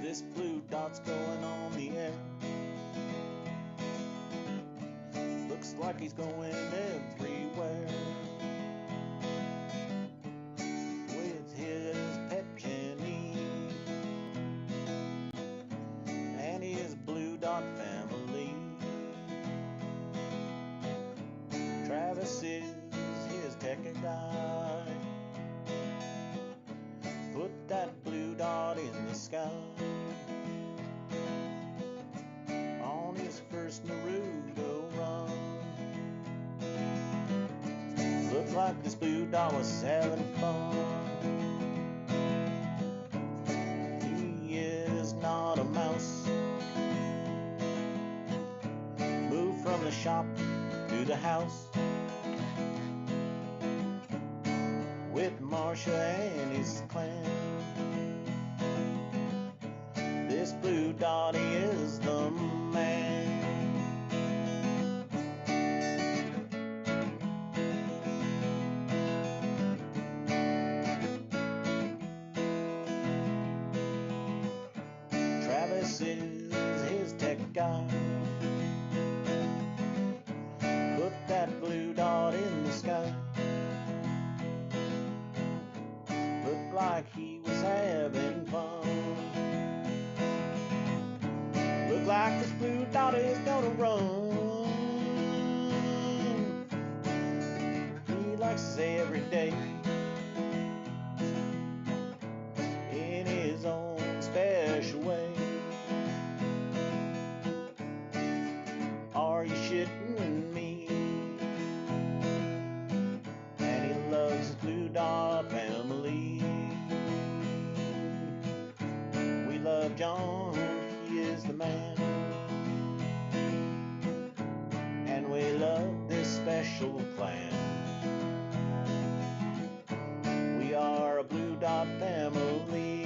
This blue dot's going on the air. Looks like he's going everywhere. With his pet Jenny and his blue dot family. Travis is his tech guy. Put that blue dot in the sky. On his first Naruto run. Looked like this blue dot was having fun. He is not a mouse. Moved from the shop to the house with Marsha and his clan. This blue dot is the man. Travis is his tech guy. Put that blue dot in the sky. Looked like he was having fun. Looked like this blue dot is gonna run. He likes to say every day in his own special way. Are you shitting me? And he loves his blue dot family. We love John, he is the man. And we love this special clan. We are a blue dot family.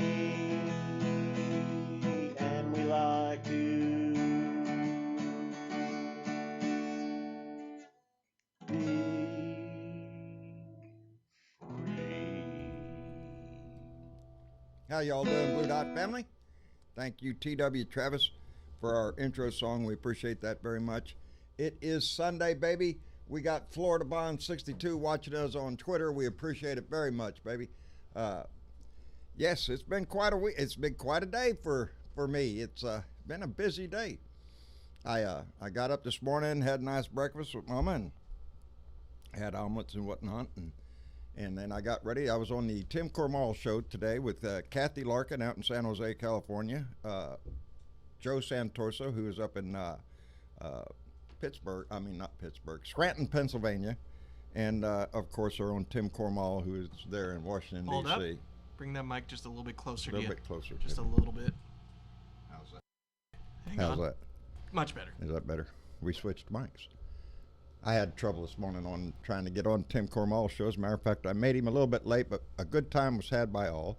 And we like to be free. How y'all doing, Blue Dot family? Thank you, T.W. Travis, for our intro song. We appreciate that very much. It is Sunday, baby. We got Florida Bond 62 watching us on Twitter. We appreciate it very much, baby. Yes, it's been quite a week. It's been quite a day for me. It's been a busy day. I got up this morning, had a nice breakfast with Mama, and had omelets and whatnot, and then I got ready. I was on the Tim Cormall show today with Kathy Larkin out in San Jose, California. Joe Santorso, who is up in Scranton, Pennsylvania. And, of course, our own Tim Cormall, who is there in Washington, Hold D.C. up. Bring that mic just a little bit closer to you. A little bit closer. Just a little bit. How's that? Hang How's on. that? Much better. Is that better? We switched mics. I had trouble this morning on trying to get on Tim Cormall's show. As a matter of fact, I made him a little bit late, but a good time was had by all.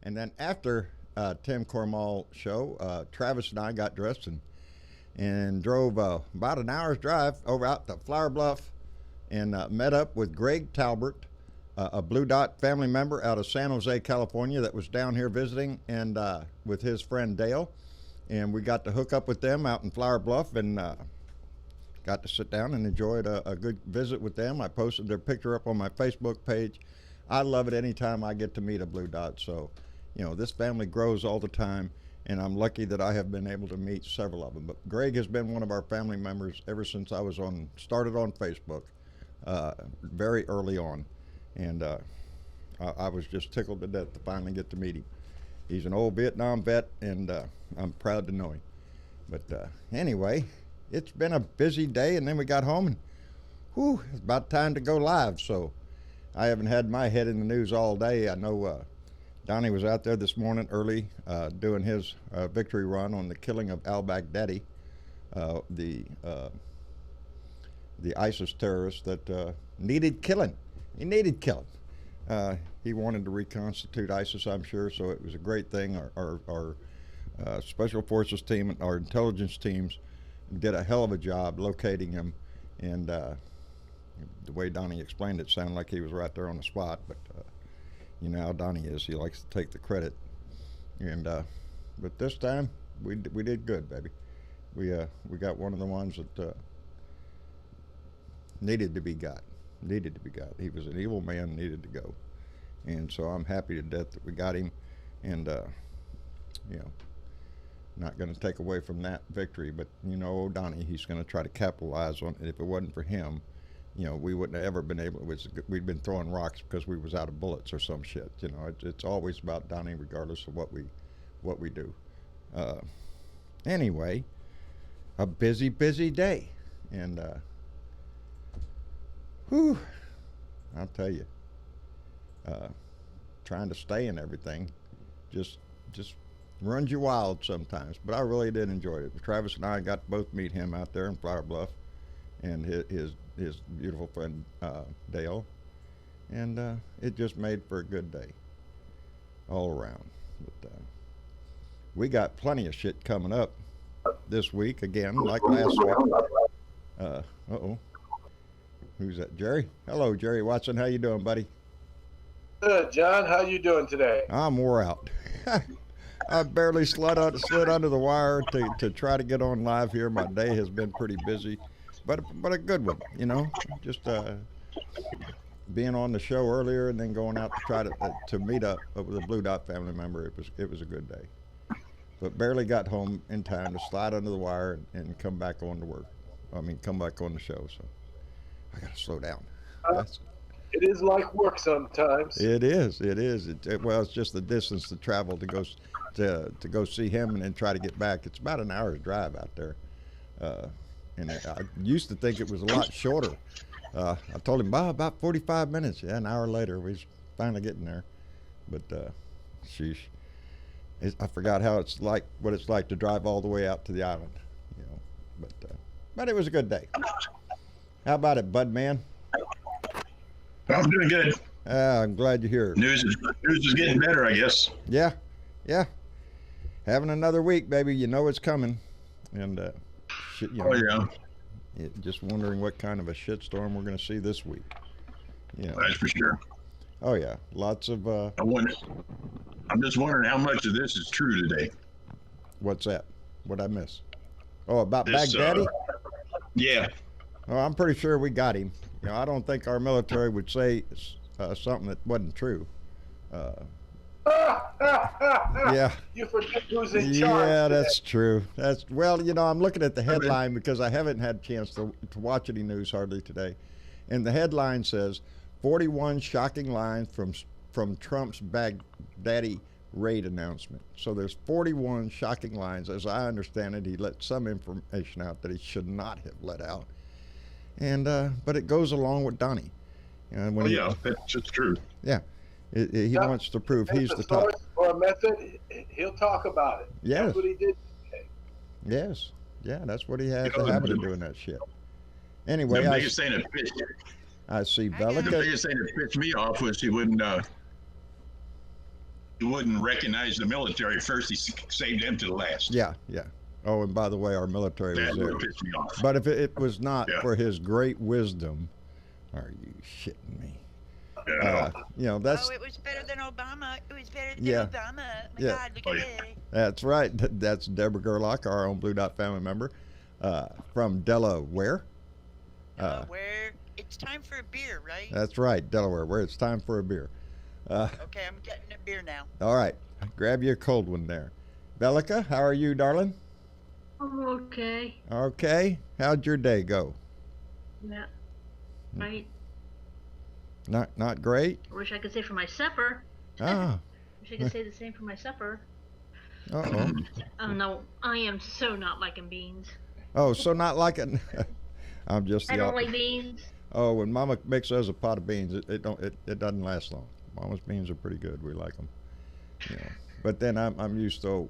And then after Tim Cormall show, Travis and I got dressed and drove about an hour's drive over out to Flower Bluff and met up with Greg Talbert, a Blue Dot family member out of San Jose, California, that was down here visiting, and with his friend Dale. And we got to hook up with them out in Flower Bluff and got to sit down and enjoyed a good visit with them. I posted their picture up on my Facebook page. I love it anytime I get to meet a Blue Dot. So, you know, this family grows all the time, and I'm lucky that I have been able to meet several of them. But Greg has been one of our family members ever since I was started on Facebook, very early on. And I was just tickled to death to finally get to meet him. He's an old Vietnam vet, and I'm proud to know him. But anyway, it's been a busy day, and then we got home, and whew, it's about time to go live. So I haven't had my head in the news all day. I know Donnie was out there this morning early doing his victory run on the killing of al-Baghdadi, the ISIS terrorist that needed killing. He needed killing. He wanted to reconstitute ISIS, I'm sure, so it was a great thing. Our Special Forces team and our intelligence teams did a hell of a job locating him, and the way Donnie explained it sounded like he was right there on the spot, but you know how Donnie is. He likes to take the credit. And but this time we did good, baby. We got one of the ones that needed to be got. Needed to be got. He was an evil man, needed to go, and so I'm happy to death that we got him, and you know, not going to take away from that victory, but you know, old Donnie, he's going to try to capitalize on it. If it wasn't for him, you know, we wouldn't have ever been able. We'd been throwing rocks because we was out of bullets or some shit. You know, it's always about Donnie, regardless of what we do. Anyway, a busy day, and whew, I'll tell you, trying to stay in everything, just runs you wild sometimes. But I really did enjoy it. Travis and I got to both meet him out there in Flower Bluff, and his beautiful friend Dale, and it just made for a good day all around. But we got plenty of shit coming up this week again, like last week. Uh-oh. Who's that? Jerry? Hello, Jerry Watson. How you doing, buddy? Good, John. How you doing today? I'm wore out. I barely slid under the wire to try to get on live here. My day has been pretty busy, but a good one, you know. Just being on the show earlier and then going out to try to meet up with a Blue Dot family member. It was a good day, but barely got home in time to slide under the wire and come back on to work. Come back on the show. So I got to slow down. It is like work sometimes. It is. Well, it's just the distance to travel to go see him and then try to get back. It's about an hour's drive out there, and I used to think it was a lot shorter. I told him, about 45 minutes. Yeah, an hour later, we was finally getting there. But sheesh, I forgot what it's like to drive all the way out to the island, you know. But it was a good day. How about it, Bud Man? I'm doing good. I'm glad you're here. News is getting better, I guess. Yeah. Having another week, baby. You know it's coming, and shit. You know, just wondering what kind of a shitstorm we're going to see this week. Yeah, that's for sure. Oh yeah, lots of. I'm just wondering how much of this is true today. What's that? What'd I miss? Oh, about This, Baghdadi? Yeah. Oh, I'm pretty sure we got him. You know, I don't think our military would say something that wasn't true. Yeah. You forget who's in charge. Yeah, that's true. Well, you know, I'm looking at the headline because I haven't had a chance to watch any news hardly today, and the headline says 41 shocking lines from Trump's Baghdadi raid announcement. So there's 41 shocking lines. As I understand it, he let some information out that he should not have let out. And but it goes along with Donnie. That's true. Yeah, he wants to prove he's the top. Or a method, he'll talk about it. Yes. That's what he did today. Yes. Yeah, that's what he has the habit of doing, that shit. Anyway, The biggest thing that pissed me off was he wouldn't recognize the military first. He saved them to the last. Yeah. Oh, and by the way, our military was there. Pissed me off. But if it was not for his great wisdom, are you shitting me? You know, that's. Oh, it was better than Obama. It was better than Yeah. Obama. My Yeah. God, look at it. That's right. That's Deborah Gerlach, our own Blue Dot family member, from Delaware. Where it's time for a beer, right? That's right, Delaware, where it's time for a beer. Okay, I'm getting a beer now. All right, grab you a cold one there. Bellica, how are you, darling? I'm okay. Okay. How'd your day go? Yeah. Right. Not great? I wish I could say for my supper. Ah. Wish I could say the same for my supper. Uh-oh. Oh no, I am so not liking beans. Oh, so not like it. I'm just the I don't opposite. like beans. Oh, when Mama makes us a pot of beans, it doesn't last long. Mama's beans are pretty good. We like them. You know. But then I'm used to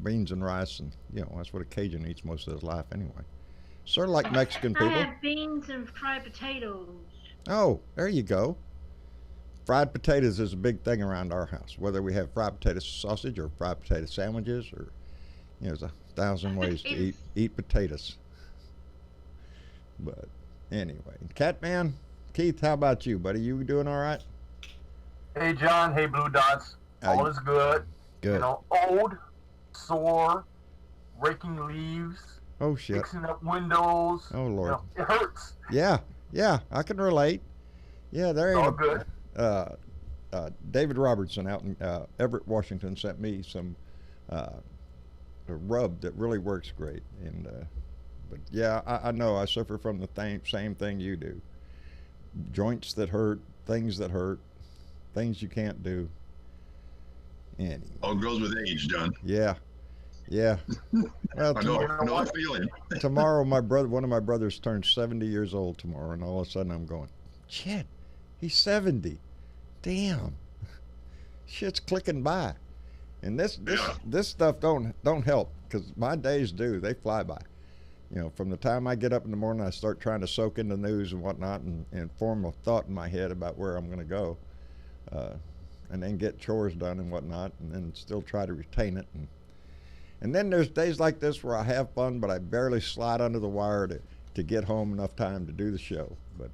beans and rice, and you know that's what a Cajun eats most of his life anyway. Sort of like Mexican people. I had beans and fried potatoes. Oh, there you go. Fried potatoes is a big thing around our house. Whether we have fried potato sausage or fried potato sandwiches, or you know, there's 1,000 ways to eat potatoes. But anyway, Catman, Keith, how about you, buddy? You doing all right? Hey, John. Hey, Blue Dots. All is good. Good. You know, old, sore, raking leaves, Oh shit. fixing up windows. Oh Lord. It hurts. Yeah, I can relate. Yeah, there It's ain't all good. David Robertson out in Everett, Washington sent me some a rub that really works great. And but yeah, I know I suffer from the same thing you do. Joints that hurt, things you can't do. Anyway. All goes with age, John. Yeah. Well, I know the feeling. tomorrow, one of my brothers turns 70 years old tomorrow, and all of a sudden I'm going, shit, he's 70. Damn, shit's clicking by, and this stuff don't help, because my days they fly by. You know, from the time I get up in the morning, I start trying to soak in the news and whatnot, and form a thought in my head about where I'm going to go, and then get chores done and whatnot, and then still try to retain it. And then there's days like this where I have fun, but I barely slide under the wire to get home enough time to do the show. But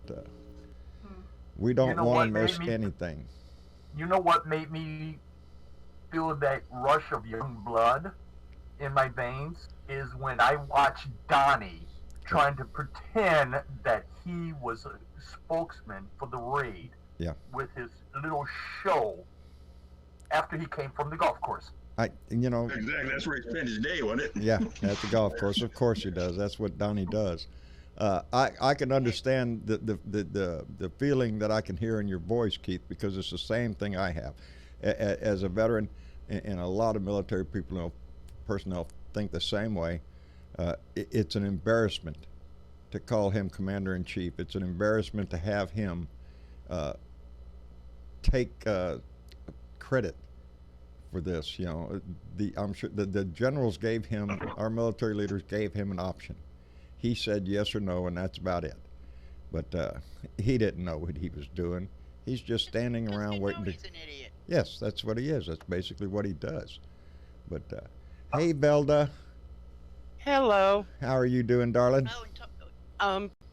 we don't want to miss anything. You know what made me feel that rush of young blood in my veins is when I watched Donnie trying to pretend that he was a spokesman for the raid. Yeah. With his little show after he came from the golf course. Exactly. That's where he spent his day, wasn't it? Yeah, at the golf course. Of course he does. That's what Donnie does. I can understand the feeling that I can hear in your voice, Keith, because it's the same thing I have. As a veteran, and a lot of military people, personnel think the same way. It's an embarrassment to call him commander-in-chief. It's an embarrassment to have him take credit for this. I'm sure the generals gave him, our military leaders gave him an option. He said yes or no, and that's about it. But he didn't know what he was doing. He's just standing around waiting to. He's an idiot. Yes, that's what he is. That's basically what he does. But hey, Belda. Hello. How are you doing, darling?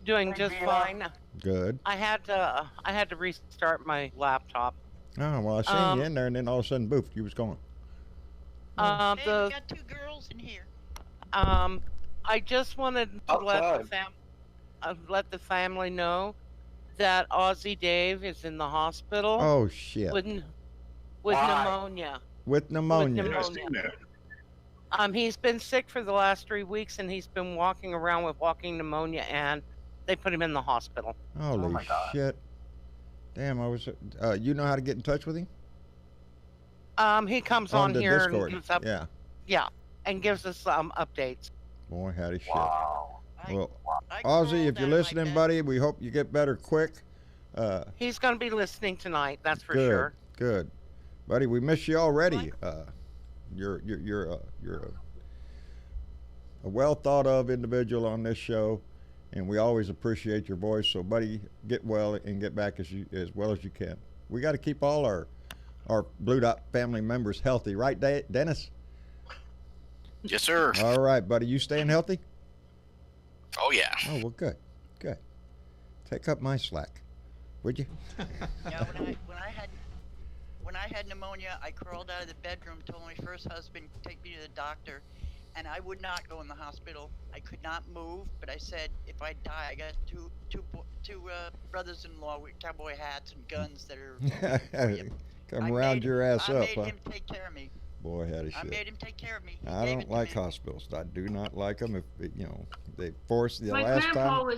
Doing just fine. Good. I had to restart my laptop. Oh, well, I seen you in there, and then all of a sudden, boof, you was gone. Hey, we got two girls in here. I just wanted to let the family know that Aussie Dave is in the hospital. Oh shit. With pneumonia. With pneumonia. He's been sick for the last 3 weeks, and he's been walking around with walking pneumonia, and they put him in the hospital. Holy shit. Damn, you know how to get in touch with him? He comes on here Discord. and gives up. Yeah, and gives us updates. Boy, howdy shit. Wow. Well, Ozzy, if you're listening, buddy, we hope you get better quick. He's going to be listening tonight, that's for good, sure. Good, buddy. We miss you already. You're a well thought of individual on this show, and we always appreciate your voice. So, buddy, get well and get back as well as you can. We got to keep all our Blue Dot family members healthy, right, Dennis? Yes, sir. All right, buddy. You staying healthy? Oh yeah. Oh well, good. Take up my slack, would you? Yeah, when I had pneumonia, I crawled out of the bedroom, told my first husband to take me to the doctor, and I would not go in the hospital. I could not move, but I said, if I die, I got two brothers-in-law with cowboy hats and guns that are come round your ass up, I made him take care of me. Boy, howdy shit. I made him take care of me. I don't like hospitals. I do not like them. If they force the last time.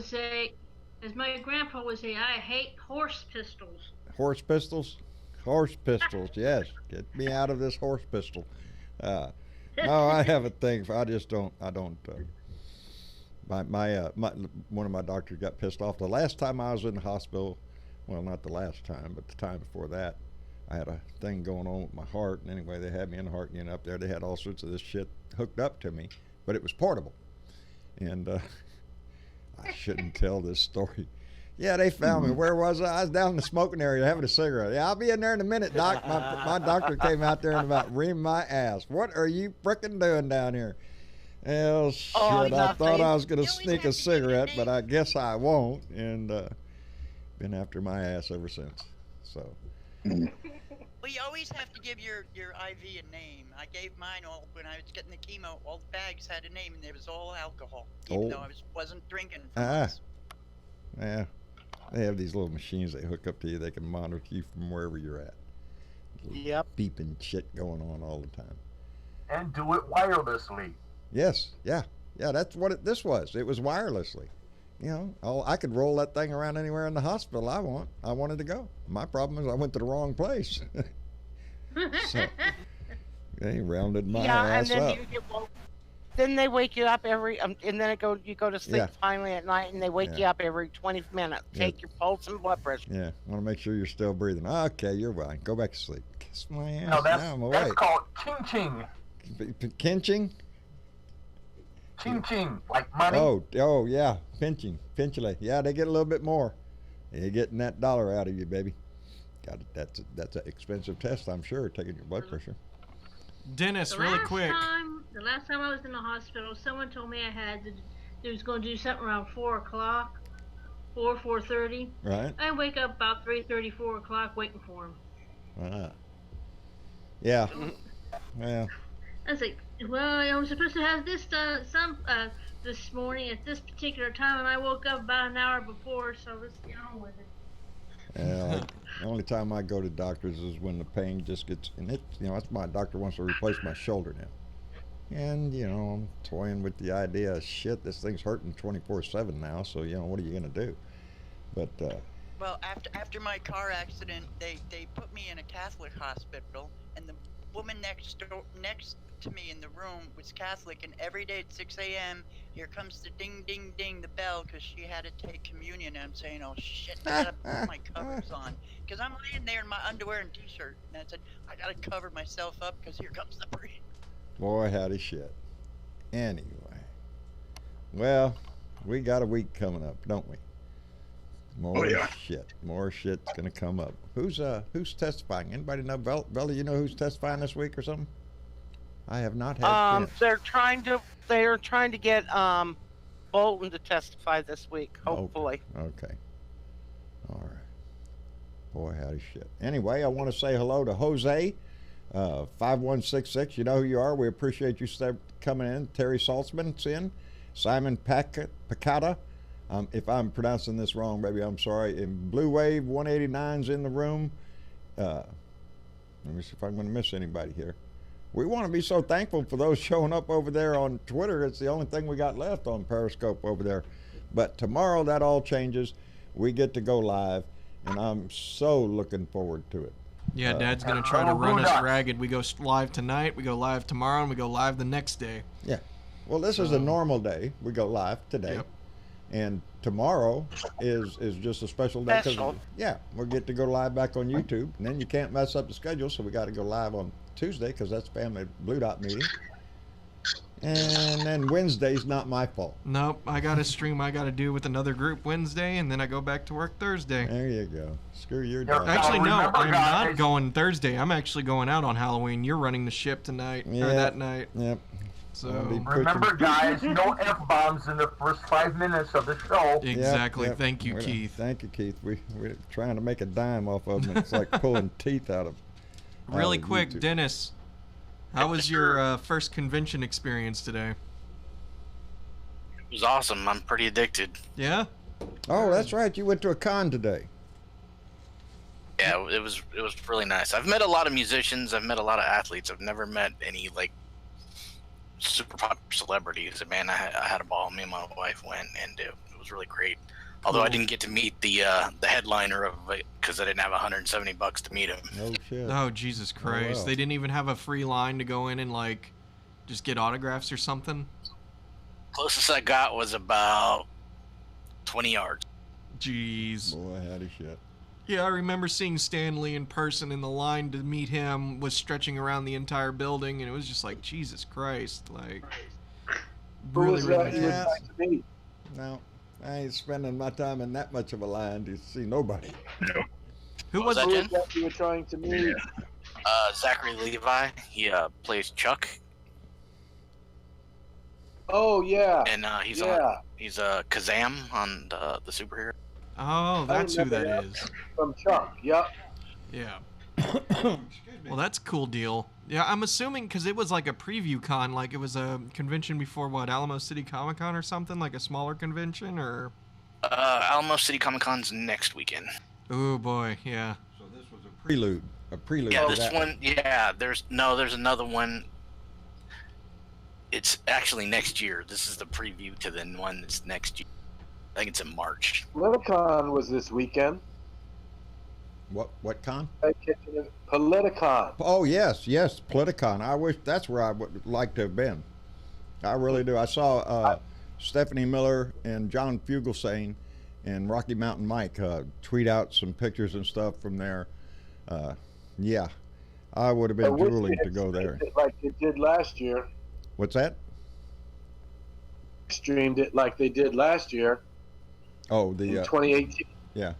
As my grandpa would say, I hate horse pistols. Horse pistols? Horse pistols, yes. Get me out of this horse pistol. No, I have a thing. I don't. One of my doctors got pissed off. The last time I was in the hospital, well, not the last time, but the time before that, I had a thing going on with my heart. And anyway, they had me in the heart unit up there. They had all sorts of this shit hooked up to me, but it was portable. And I shouldn't tell this story. Yeah, they found me. Where was I? I was down in the smoking area having a cigarette. Yeah, I'll be in there in a minute, Doc. My doctor came out there and about reamed my ass. What are you frickin' doing down here? Hell, shit. I thought I was going to sneak a cigarette, but I guess I won't. And been after my ass ever since. So. Well, you always have to give your IV a name. I gave mine all when I was getting the chemo. All the bags had a name, and it was all alcohol, even though I wasn't drinking. For months. Yeah. They have these little machines they hook up to you. They can monitor you from wherever you're at. Yep. Beeping shit going on all the time. And do it wirelessly. Yes. Yeah. Yeah. That's what this was. It was wirelessly. You know, I could roll that thing around anywhere in the hospital I wanted to go. My problem is I went to the wrong place. So they rounded my ass and then up. then they wake you up every, and then you go to sleep Yeah. finally at night, and they wake you up every 20 minutes. Take your pulse and blood pressure. Yeah, want to make sure you're still breathing. Okay, you're fine. Go back to sleep. Kiss my ass. No, now I'm that's awake. called ching-ching. Kinching? Ching-ching, like money. Oh yeah, pinching, pinchile. Yeah, they get a little bit more. They're getting that dollar out of you, baby. Got it. That's an expensive test, I'm sure. Taking your blood pressure. Dennis, really quick. The last time I was in the hospital, someone told me they was going to do something around 4 o'clock, 4:30. Right. I wake up about 3:30, 4 o'clock, waiting for him. Yeah. Well. I was like, well, I was supposed to have this done this morning at this particular time, and I woke up about an hour before, so let's get on with it. Yeah, the only time I go to doctors is when the pain just gets, and that's my doctor wants to replace my shoulder now. And, I'm toying with the idea, shit, this thing's hurting 24/7 now, so, what are you going to do? But, well, after my car accident, they put me in a Catholic hospital, and the woman next to me in the room was Catholic, and every day at 6 a.m. here comes the ding ding ding the bell because she had to take communion, and I'm saying, oh shit, I gotta put my covers on because I'm laying there in my underwear and t-shirt, and I said I gotta cover myself up because here comes the priest. Boy, howdy shit. Anyway, well, we got a week coming up, don't we? More shit. More shit's gonna come up. Who's testifying? Anybody know? Bella, you know who's testifying this week or something? I have not had. They're trying to get Bolton to testify this week, hopefully. Okay. All right. Boy, howdy shit. Anyway, I want to say hello to Jose, 5166. You know who you are. We appreciate you coming in. Terry Saltzman's in. Simon Pacata. If I'm pronouncing this wrong, baby, I'm sorry. And Blue Wave 189's in the room. Let me see if I'm going to miss anybody here. We want to be so thankful for those showing up over there on Twitter. It's the only thing we got left on Periscope over there. But tomorrow that all changes. We get to go live, and I'm so looking forward to it. Yeah, Dad's going to try to run us ragged. We go live tonight, we go live tomorrow, and we go live the next day. Yeah. Well, this is a normal day. We go live today. Yep. And tomorrow is just a special day. Yeah, we'll get to go live back on YouTube. And then you can't mess up the schedule, so we got to go live on Tuesday because that's family Blue Dot meeting. And then Wednesday's not my fault. Nope, I got a stream I got to do with another group Wednesday, and then I go back to work Thursday. There you go. Screw your job. Actually, no, I'm not going Thursday. I'm actually going out on Halloween. You're running the ship tonight, or that night. Yep. So remember, guys, no F-bombs in the first 5 minutes of the show. Exactly. Yep. Thank you, Keith. Thank you, Keith. We're trying to make a dime off of them. It's like pulling teeth out of. Really quick, YouTube. Dennis, how was your first convention experience today? It was awesome. I'm pretty addicted. Yeah? Oh, that's right. You went to a con today. Yeah, it was really nice. I've met a lot of musicians. I've met a lot of athletes. I've never met any super popular celebrities. Man, I had a ball. Me and my wife went, and it was really great. Although I didn't get to meet the headliner of it because I didn't have $170 to meet him. Oh shit! Oh Jesus Christ! wow. They didn't even have a free line to go in and just get autographs or something. Closest I got was about 20 yards. Jeez. Boy, howdy shit. Yeah, I remember seeing Stan Lee in person, and the line to meet him was stretching around the entire building, and it was just like, Jesus Christ, really, really nice. No, I ain't spending my time in that much of a line to see nobody. No. Who was that, Jen? You were trying to meet? Zachary Levi. He plays Chuck. Oh yeah. And he's Kazam on the superhero. Oh, that's who that is. From Chuck. Yep. Yeah. Well, that's a cool deal. Yeah, I'm assuming because it was like a preview con, like it was a convention before what, Alamo City Comic Con or something, like a smaller convention, or. Alamo City Comic Con's next weekend. Oh boy, yeah. So this was a prelude. A prelude. Yeah, to this that one. Yeah, there's another one. It's actually next year. This is the preview to the one that's next year. I think it's in March. Politicon was this weekend. What con? Politicon. Oh yes, Politicon. I wish that's where I would like to have been. I really do. I saw Stephanie Miller and John Fugelsang and Rocky Mountain Mike tweet out some pictures and stuff from there. Yeah, I would have been drooling to go there. Like they did last year. What's that? Streamed it like they did last year. Oh, the 2018. Yeah,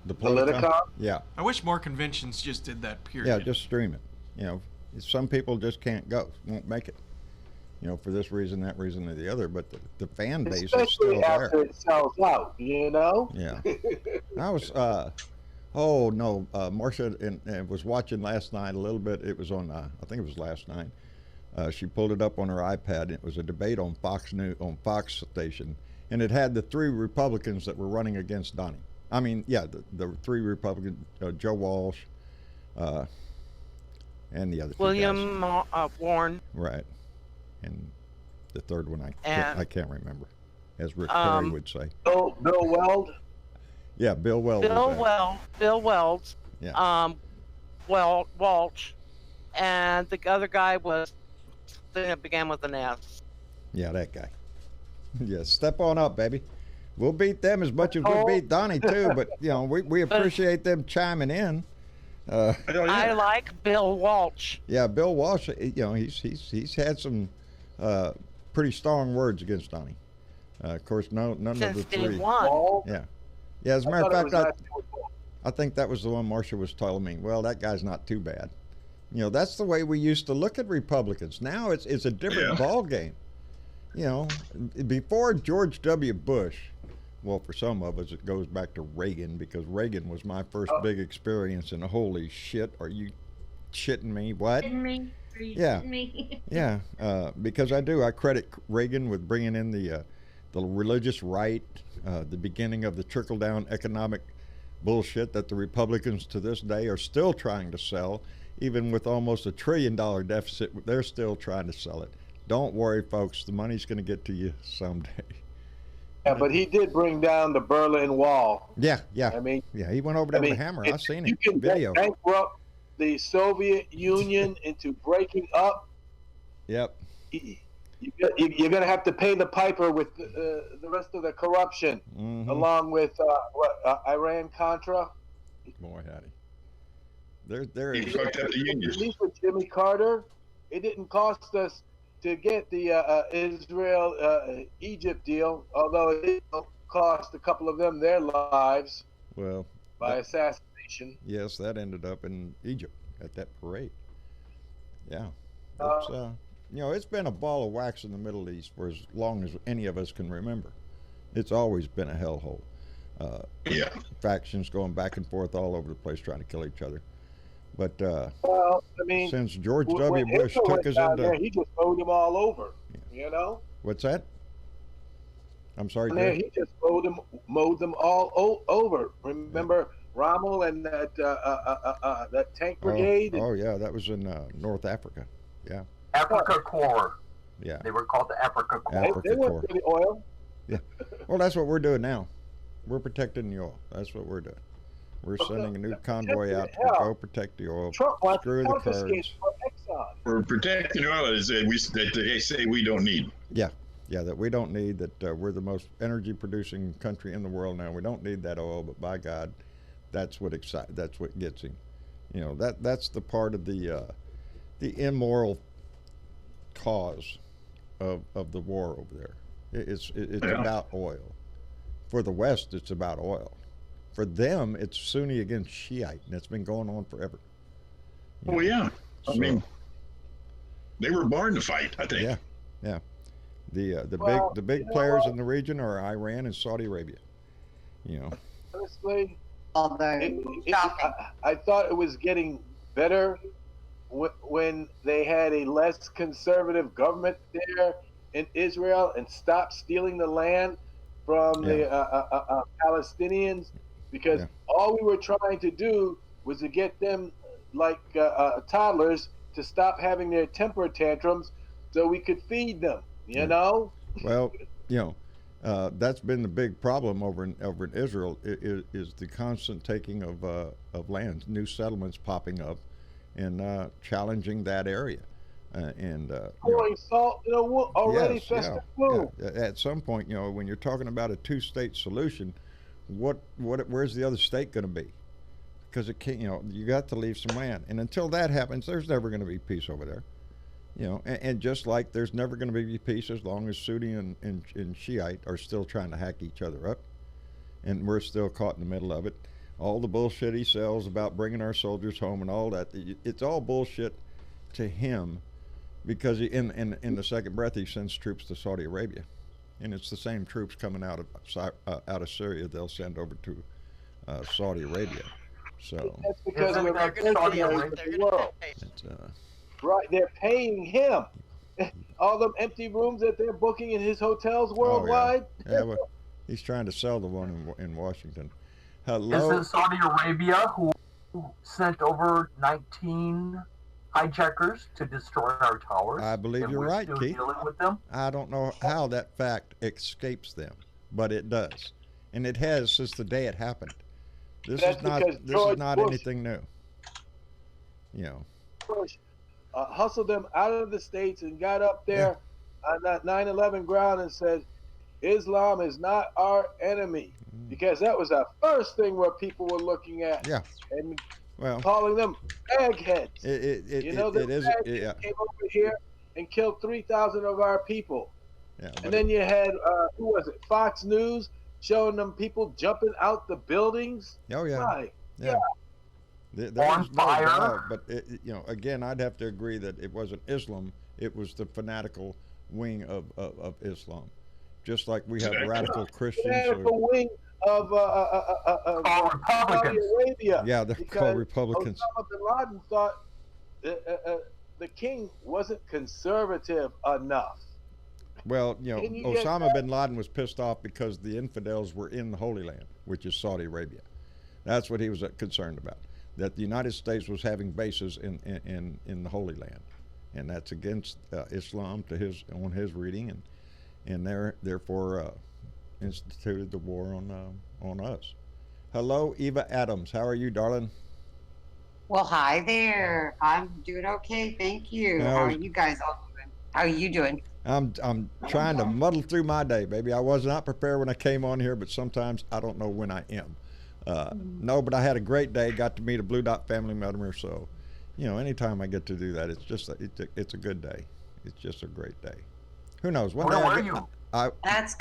the Politicon. Yeah. I wish more conventions just did that. Period. Yeah, just stream it. You know, some people just can't go, won't make it. You know, for this reason, that reason, or the other. But the fan base is still Especially there. after it sells out, you know. Yeah. I was. Oh no, Marcia was watching last night a little bit. It was on. I think it was last night. She pulled it up on her iPad. And it was a debate on Fox News, on Fox station, and it had the three Republicans that were running against Donnie. I mean, yeah, the three Republicans, Joe Walsh, and the other two William Warren. Right, and the third one I can't remember, as Rick Perry would say. Bill Weld. Yeah, Bill Weld. Bill Weld. Yeah. Walsh, and the other guy was something that began with an S. Yeah, that guy. Yeah, step on up, baby. We'll beat them as much as we beat Donnie too, but you know we appreciate them chiming in. I like Bill Walsh. Yeah, Bill Walsh. You know he's had some pretty strong words against Donnie. Of course, none of the three. Yeah. Yeah, as a matter of fact, I think that was the one Marcia was telling me. Well, that guy's not too bad. You know, that's the way we used to look at Republicans. Now it's a different ball game. You know, before George W. Bush, well, for some of us, it goes back to Reagan, because Reagan was my first big experience, and holy shit, are you shitting me? What? Yeah. Yeah, because I credit Reagan with bringing in the religious right, the beginning of the trickle-down economic bullshit that the Republicans to this day are still trying to sell. Even with almost $1 trillion deficit, they're still trying to sell it. Don't worry, folks. The money's going to get to you someday. Yeah, but he did bring down the Berlin Wall. Yeah. I mean, yeah, he went over there with a hammer. I've seen it. You can video. bankrupt the Soviet Union into breaking up. Yep. You're going to have to pay the piper with the rest of the corruption, along with Iran-Contra. Boy, howdy. There He fucked up the unions. At least with Jimmy Carter, it didn't cost us to get the Israel-Egypt deal, although it did cost a couple of them their lives by assassination. Yes, that ended up in Egypt at that parade. Yeah. You know, it's been a ball of wax in the Middle East for as long as any of us can remember. It's always been a hellhole. Factions going back and forth all over the place trying to kill each other. But well, I mean, since George W. Bush took us into there, he just mowed them all over. You know. What's that? I'm sorry. There, he just mowed them all over. Remember Rommel and that tank brigade? Oh yeah, that was in North Africa. Yeah. Africa Corps. Yeah. They were called the Africa Corps. They went for the oil. Yeah. Well, that's what we're doing now. We're protecting the oil. That's what we're doing. We're sending a new convoy out to go protect the oil. Trump wants Screw to the confiscate Kurds. for Exxon. We're protecting oil that they say we don't need. Yeah, that we don't need, that we're the most energy producing country in the world now. We don't need that oil, but by God, that's what gets him. You know, that's the part of the immoral cause of the war over there. It's about oil. For the West, it's about oil. For them, it's Sunni against Shiite, and it's been going on forever. Oh yeah, I mean, they were born to fight, I think. Yeah. The big players in the region are Iran and Saudi Arabia. You know. Honestly, I thought it was getting better when they had a less conservative government there in Israel and stopped stealing the land from the Palestinians? Because all we were trying to do was to get them, like toddlers, to stop having their temper tantrums so we could feed them, you know? Well, that's been the big problem over in Israel is the constant taking of land, new settlements popping up and challenging that area. Pouring salt in a already festive wound. At some point, when you're talking about a two-state solution, where's the other state going to be? Because it can't, you got to leave some land, and until that happens, there's never going to be peace over there. And just like there's never going to be peace as long as Sunni and Shiite are still trying to hack each other up, and we're still caught in the middle of it. All the bullshit he sells about bringing our soldiers home and all that, it's all bullshit to him, because in the second breath he sends troops to Saudi Arabia, and it's the same troops coming out of Syria they'll send over to Saudi Arabia. So that's because we're mercenaries of the world. Right, they're paying him. All them empty rooms that they're booking in his hotels worldwide. Well, he's trying to sell the one in Washington. Hello. Is it Saudi Arabia who sent over 19 hijackers to destroy our towers? I believe you're right, Keith. Dealing with them? I don't know how that fact escapes them, but it does, and it has since the day it happened. This is not anything new. Bush hustled them out of the States and got up there on that 9/11 ground and said, Islam is not our enemy. Because that was the first thing where people were looking at. Yeah. And calling them bagheads. It came over here and killed 3,000 of our people. Yeah, and then you had, who was it, Fox News, showing them people jumping out the buildings. Oh, yeah. Right. Yeah. There's no doubt, but again, I'd have to agree that it wasn't Islam; it was the fanatical wing of Islam, just like we have radical Christians. Fanatical wing of Saudi Arabia. Yeah, they're called Republicans. Osama bin Laden thought the king wasn't conservative enough. Well, Osama bin Laden was pissed off because the infidels were in the Holy Land, which is Saudi Arabia. That's what he was concerned about. That the United States was having bases in the Holy Land, and that's against Islam on his reading, and therefore instituted the war on us. Hello, Eva Adams. How are you, darling? Well, hi there. I'm doing okay, thank you. How are you guys all doing? How are you doing? I'm trying to muddle through my day, baby. I was not prepared when I came on here, but sometimes I don't know when I am. No, but I had a great day. Got to meet a Blue Dot family member. So, anytime I get to do that, it's a good day. It's just a great day. Who knows? Where were you? That's.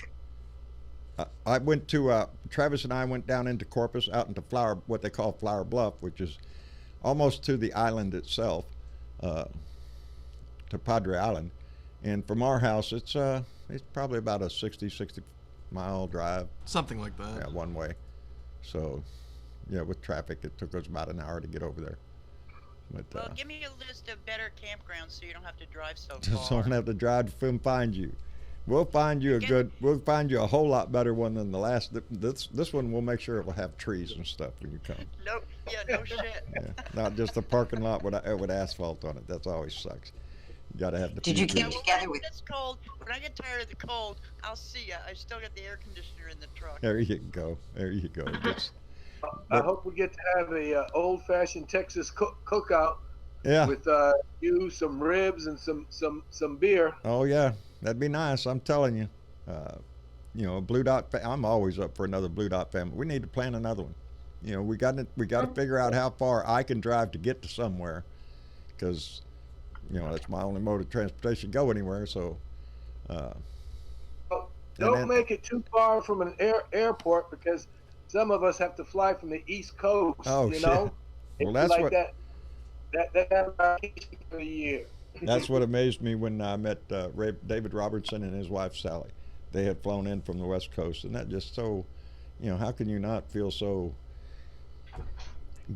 I went to Travis and I went down into Corpus, out into what they call Flower Bluff, which is almost to the island itself, to Padre Island. And from our house, it's probably about a 60 mile drive. Something like that. Yeah, one way. So, with traffic, it took us about an hour to get over there. But, well, give me a list of better campgrounds so you don't have to drive so far. Just don't have to drive to find you. We'll find you we'll find you a whole lot better one than the last. This one we'll make sure it will have trees and stuff when you come. No shit. Yeah, not just a parking lot with asphalt on it. That always sucks. You gotta have the. Did you get together with? It's cold. When I get tired of the cold, I'll see ya. I still got the air conditioner in the truck. There you go. There you go. I hope we get to have a old-fashioned Texas cookout. Yeah. With you, some ribs, and some beer. Oh yeah, that'd be nice. I'm telling you. Blue Dot. I'm always up for another Blue Dot family. We need to plan another one. We got to figure out how far I can drive to get to somewhere, because. That's my only mode of transportation. Go anywhere, so. Don't make it too far from an airport, because some of us have to fly from the East Coast. Oh, shit. Well, that's like what. That for a year. That's what amazed me when I met David Robertson and his wife Sally. They had flown in from the West Coast, and that just so, how can you not feel so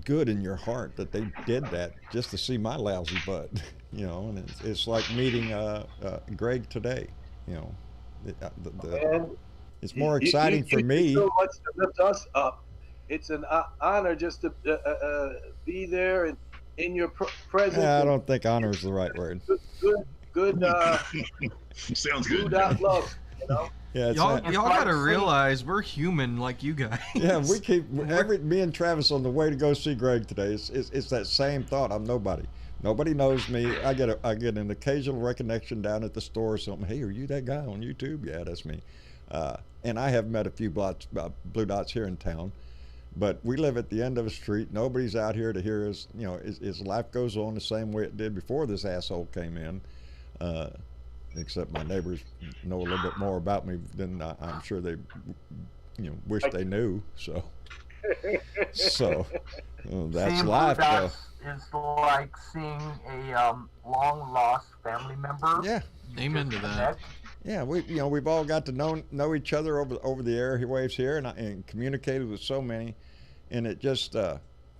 good in your heart that they did that just to see my lousy butt, you know. And it's like meeting Greg today, you know. And it's more exciting for me. So much to lift us up. It's an honor just to be there and in your presence. I don't think honor is the right word. Good. Sounds good. Love, you know. Yeah, y'all gotta realize we're human like you guys. Yeah, we keep me and Travis on the way to go see Greg today. It's that same thought. I'm nobody. Nobody knows me. I get an occasional recognition down at the store or something. Hey, are you that guy on YouTube? Yeah, that's me. And I have met a few Blue Dots here in town, but we live at the end of a street. Nobody's out here to hear us. You know, his life goes on the same way it did before this asshole came in. Except my neighbors know a little bit more about me than I'm sure they, wish they knew. So that's seeing life, though. Is like seeing a long lost family member. Yeah, amen to that. Yeah, we've all got to know each other over the airwaves here, and communicated with so many, and it just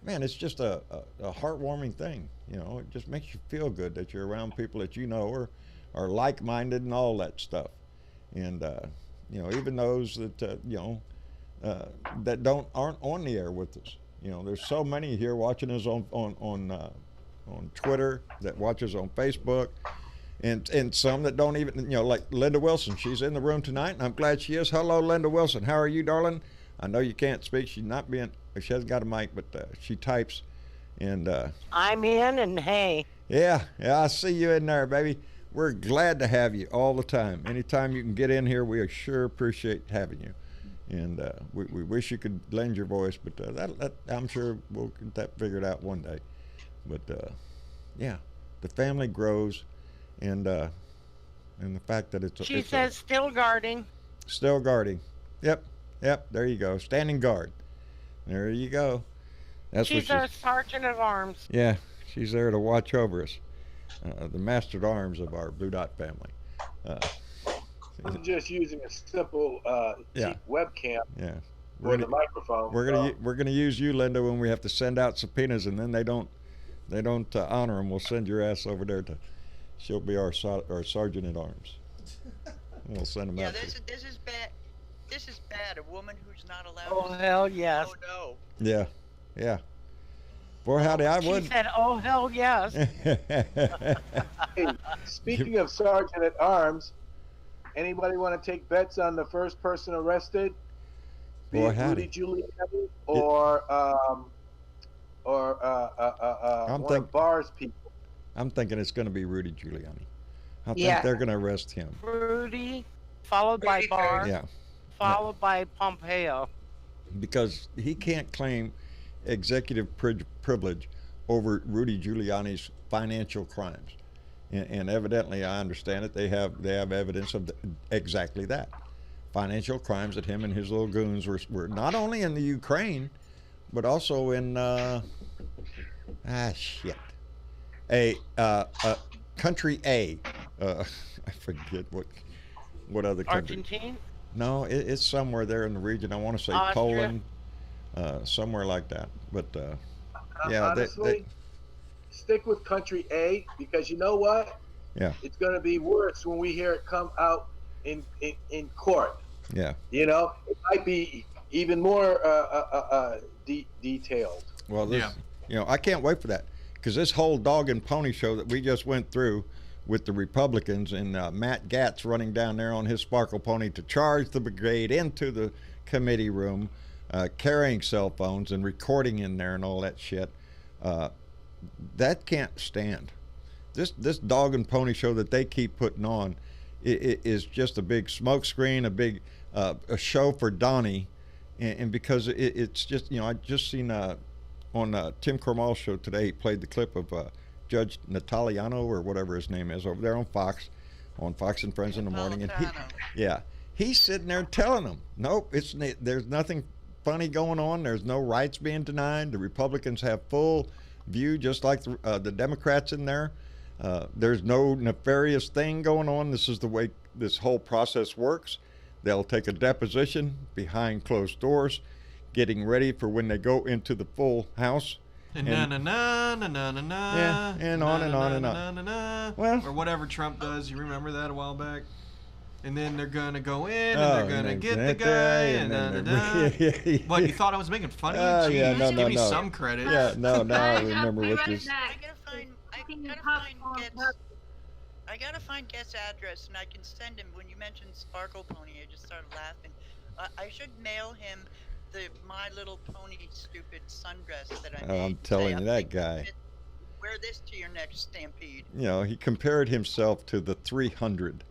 it's just a heartwarming thing. You know, it just makes you feel good that you're around people that you know are like-minded and all that stuff, and even those that that aren't on the air with us. You know, there's so many here watching us on Twitter, that watch us on Facebook, and some that don't even, like Linda Wilson. She's in the room tonight, and I'm glad she is. Hello, Linda Wilson. How are you, darling? I know you can't speak. She hasn't got a mic, but she types. And I'm in, and hey. Yeah, I see you in there, baby. We're glad to have you all the time. Anytime you can get in here, we sure appreciate having you. And we wish you could lend your voice, but that I'm sure we'll get that figured out one day. But yeah, the family grows, and the fact that she says still guarding. Still guarding. Yep. There you go. Standing guard. There you go. She's our sergeant at arms. Yeah, she's there to watch over us. The mastered arms of our Blue Dot family. I'm just using a simple cheap webcam for the microphone. We're gonna use you, Linda, when we have to send out subpoenas, and then they don't honor them. We'll send your ass over there she'll be our sergeant at arms. And we'll send them out. Yeah, this is bad. This is bad. A woman who's not allowed. Oh hell yes. Oh no. Yeah. Boy, howdy, I would. She said, "Oh hell yes." Hey, speaking of sergeant at arms. Anybody want to take bets on the first person arrested? Boy, howdy. Rudy Giuliani or one of Barr's people? I'm thinking it's going to be Rudy Giuliani. I think they're going to arrest him. Rudy, followed by Barr. Yeah. Followed by Pompeo. Because he can't claim executive privilege over Rudy Giuliani's financial crimes. And evidently, I understand it, they have evidence of exactly that. Financial crimes that him and his little goons were not only in the Ukraine, but also in country A. I forget what other country. Argentina? No, it's somewhere there in the region. I want to say Austria? Poland, somewhere like that. But honestly, stick with country A, because you know what? Yeah. It's going to be worse when we hear it come out in court. Yeah. You know, it might be even more detailed. Well, I can't wait for that, because this whole dog and pony show that we just went through with the Republicans and Matt Gaetz running down there on his sparkle pony to charge the brigade into the committee room, carrying cell phones and recording in there and all that shit. That can't stand. This dog and pony show that they keep putting on it is just a big smokescreen, a big a show for Donnie, and because it's just, I just seen on Tim Cormall's show today, he played the clip of Judge Nataliano or whatever his name is over there on Fox and Friends in the Morning, and he's sitting there telling them, nope, there's nothing funny going on. There's no rights being denied. The Republicans have full view, just like the Democrats in there. There's no nefarious thing going on. This is the way this whole process works. They'll take a deposition behind closed doors, getting ready for when they go into the full house. And na na na na na na na. Yeah, and on and on and on. Well, or whatever Trump does. You remember that a while back? And then they're gonna go in and they're gonna get the guy and What, you thought I was making fun of you? Yeah, Jeez, give me no. some credit. Yeah, no, I remember what you. I gotta find Guest's address and I can send him. When you mentioned Sparkle Pony, I just started laughing. I should mail him the My Little Pony stupid sundress that I made. I'm telling you, that guy. Wear this to your next stampede. You know, he compared himself to the 300,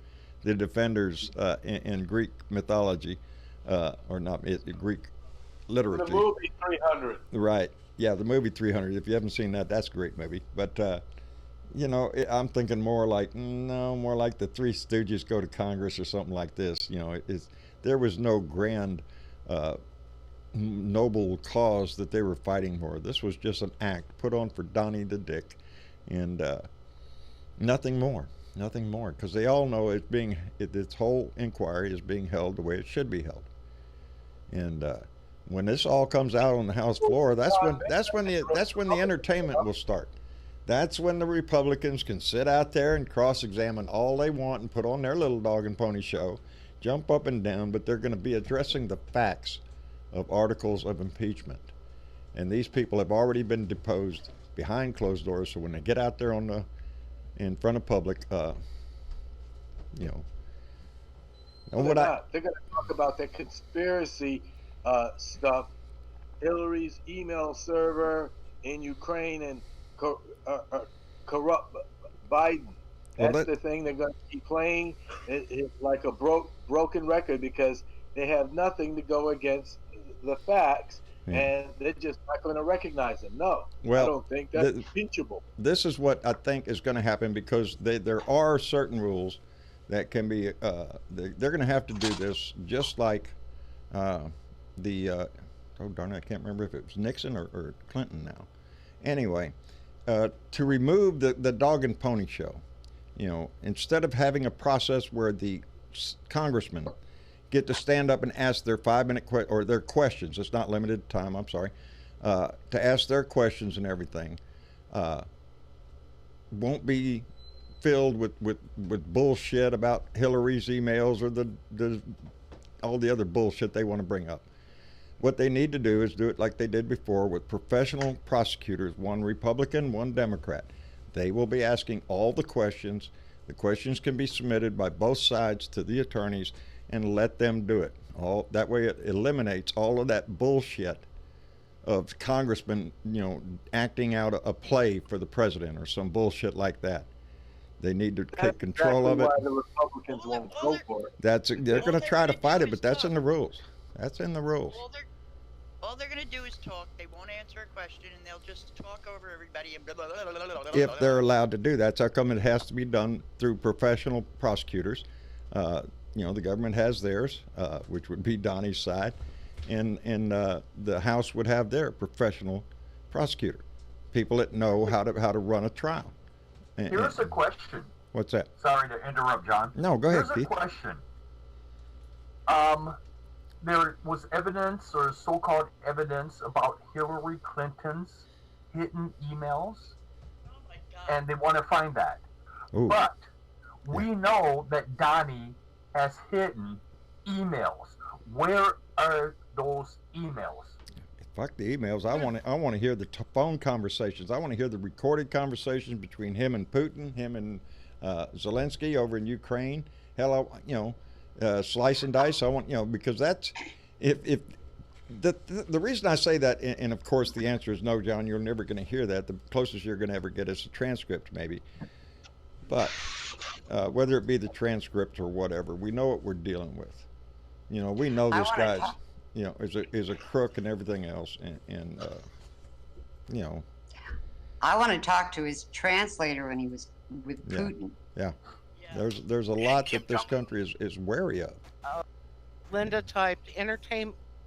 the defenders in Greek mythology, or not Greek literature. The movie 300. Right. Yeah, the movie 300. If you haven't seen that, that's a great movie. But you know, I'm thinking more like the Three Stooges go to Congress or something like this. You know, there was no grand, noble cause that they were fighting for. This was just an act put on for Donnie the Dick, and nothing more, because they all know this whole inquiry is being held the way it should be held. And when this all comes out on the House floor, that's when the entertainment will start. That's when the Republicans can sit out there and cross-examine all they want and put on their little dog and pony show, jump up and down, but they're going to be addressing the facts of articles of impeachment. And these people have already been deposed behind closed doors, so when they get out there in front of public, you know. They're going to talk about the conspiracy stuff, Hillary's email server in Ukraine, and corrupt Biden. That's the thing they're going to keep playing. It's like a broken record, because they have nothing to go against the facts, and they're just not going to recognize them. No, I don't think that's impeachable. This is what I think is going to happen, because there are certain rules that can be. They're going to have to do this, just like oh darn it, I can't remember if it was Nixon or Clinton now. Anyway. To remove the dog and pony show, you know, instead of having a process where the congressmen get to stand up and ask their 5-minute or their questions, it's not limited time, I'm sorry, to ask their questions and everything, won't be filled with bullshit about Hillary's emails or all the other bullshit they want to bring up. What they need to do is do it like they did before, with professional prosecutors, one Republican, one Democrat. They will be asking all the questions. The questions can be submitted by both sides to the attorneys, and let them do it. That way it eliminates all of that bullshit of congressmen, you know, acting out a play for the president or some bullshit like that. They need to take control of it. Why the Republicans won't go for it. They're going to try to fight it, but that's in the rules. That's in the rules. All they're going to do is talk. They won't answer a question, and they'll just talk over everybody. And blah, blah, blah, blah, blah, blah, if they're allowed to do that. That's how come it has to be done through professional prosecutors. You know, the government has theirs, which would be Donnie's side, and the House would have their professional prosecutor, people that know how to run a trial. Here's a question. What's that? Sorry to interrupt, John. No, go ahead, Here's Pete. a question. There was evidence, or so-called evidence, about Hillary Clinton's hidden emails, and they want to find that. Ooh. But we know that Donnie has hidden emails. Where are those emails? Fuck the emails. I want to hear the phone conversations. I want to hear the recorded conversations between him and Putin, him and Zelensky over in Ukraine. Hell, you know. Slice and dice. I want, you know, because that's if the reason I say that, and of course the answer is no, John. You're never going to hear that. The closest you're going to ever get is a transcript, maybe. But whether it be the transcript or whatever, we know what we're dealing with. You know, we know this guy's, you know, is a crook and everything else, and you know. I want to talk to his translator when he was with Putin. Yeah. There's a lot that this country is wary of. Linda typed,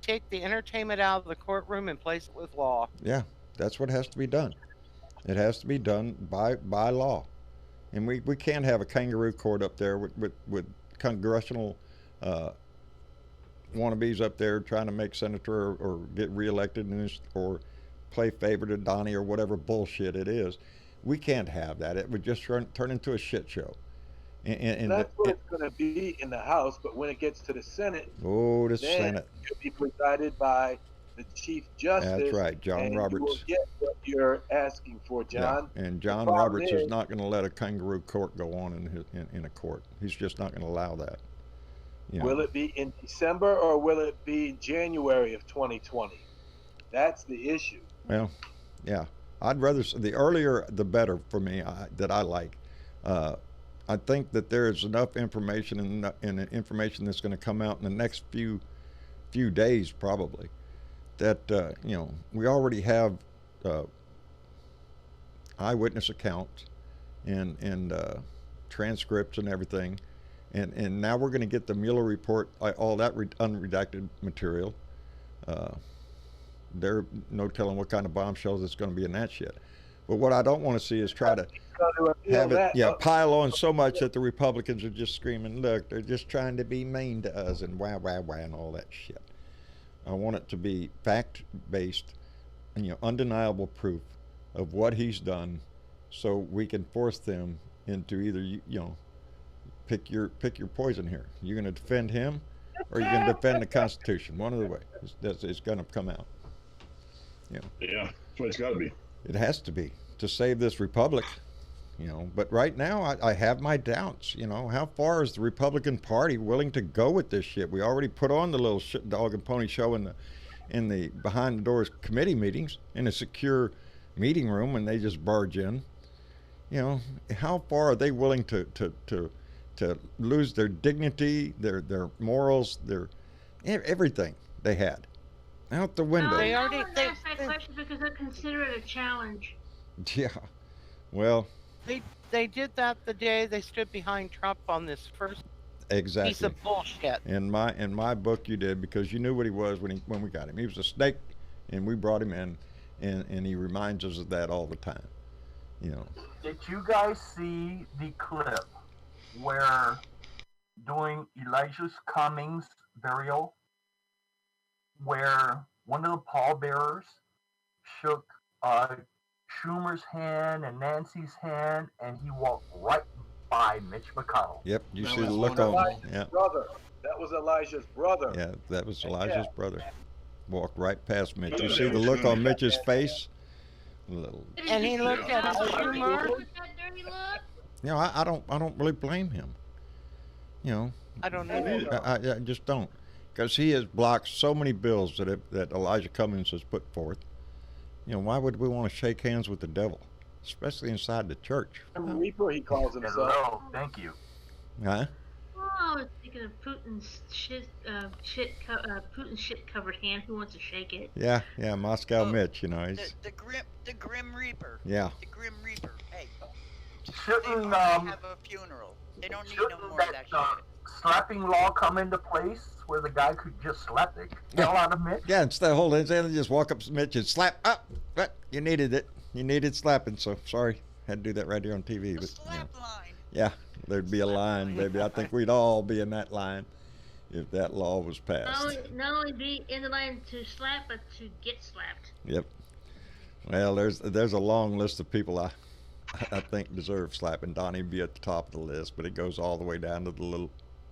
take the entertainment out of the courtroom and place it with law. Yeah, that's what has to be done. It has to be done by law. And we can't have a kangaroo court up there with congressional wannabes up there trying to make senator or get reelected or play favor to Donnie or whatever bullshit it is. We can't have that. It would just turn into a shit show. And that's what it's going to be in the House, but when it gets to the Senate, the Senate it'll be presided by the Chief Justice. That's right, John Roberts. You will get what you're asking for, John. Yeah. And John Roberts is not going to let a kangaroo court go on in a court. He's just not going to allow that. You know. Will it be in December or will it be January of 2020? That's the issue. Well, yeah. I'd rather the earlier the better for me. That I like. I think that there is enough information and information that's going to come out in the next few days probably. That we already have eyewitness accounts and transcripts and everything, and now we're going to get the Mueller report, all that unredacted material. There's no telling what kind of bombshells it's going to be in that shit. But what I don't want to see is try to have it pile on so much that the Republicans are just screaming, look, they're just trying to be mean to us and wah and all that shit. I want it to be fact-based and undeniable proof of what he's done, so we can force them into either pick your poison here. You're going to defend him, or you're going to defend the Constitution. One of the ways it's going to come out. Yeah, that's what it's got to be. It has to be to save this republic. But right now I have my doubts. How far is the Republican Party willing to go with this shit? We already put on the little shit dog and pony show in the behind the doors committee meetings in a secure meeting room, and they just barge in. How far are they willing to lose their dignity, their morals, their everything they had out the window? They already asked that question because they consider it a challenge. Yeah, well. They did that the day they stood behind Trump on this first piece of bullshit. In my book, you did, because you knew what he was when we got him. He was a snake, and we brought him in, and he reminds us of that all the time. Did you guys see the clip where during Elijah Cummings' burial, where one of the pallbearers shook Schumer's hand and Nancy's hand, and he walked right by Mitch McConnell? Yep, you see the look on him. Yeah. Brother. That was Elijah's brother. Yeah, that was Elijah's brother. Walked right past Mitch. You see the look on Mitch's face? And he looked at Schumer. I don't really blame him. I don't know. I just don't, because he has blocked so many bills that Elijah Cummings has put forth. Why would we want to shake hands with the devil, especially inside the church? Reaper, he calls himself. Hello, thank you. Huh? Oh, I was thinking of Putin's Putin's shit-covered hand. Who wants to shake it? Yeah, Moscow Mitch. He's the Grim Reaper. Yeah. The Grim Reaper. Hey, Shouldn't they have a funeral. They don't need no more of that shit. Slapping law come into place where the guy could just slap the hell out of Mitch? Yeah, instead of holding his hand, just walk up to Mitch and slap up. But you needed it. You needed slapping, so sorry. Had to do that right here on TV. But slap line. Yeah, there'd be a line, baby. I think we'd all be in that line if that law was passed. Not only be in the line to slap, but to get slapped. Yep. Well, there's a long list of people I think deserve slapping. Donnie would be at the top of the list, but it goes all the way down to the little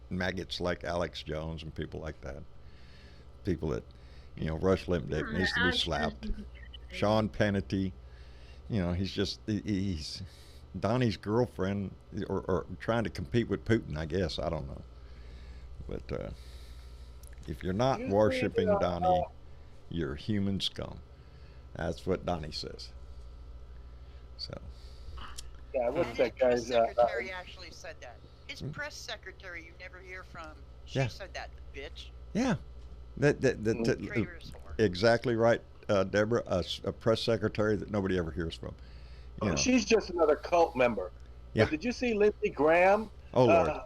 maggots like Alex Jones and people like that. People that, Rush Limbaugh needs to be slapped. Sean Pennity, he's Donnie's girlfriend, or trying to compete with Putin, I guess. I don't know. But if you're not worshiping Donnie, you're human scum. That's what Donnie says. So. Yeah, what's that guy's? Secretary actually said that. His press secretary, you never hear from. She said that, the bitch. Yeah, exactly right, Deborah. A press secretary that nobody ever hears from. She's just another cult member. Yeah. But did you see Lindsey Graham? Oh Lord. Up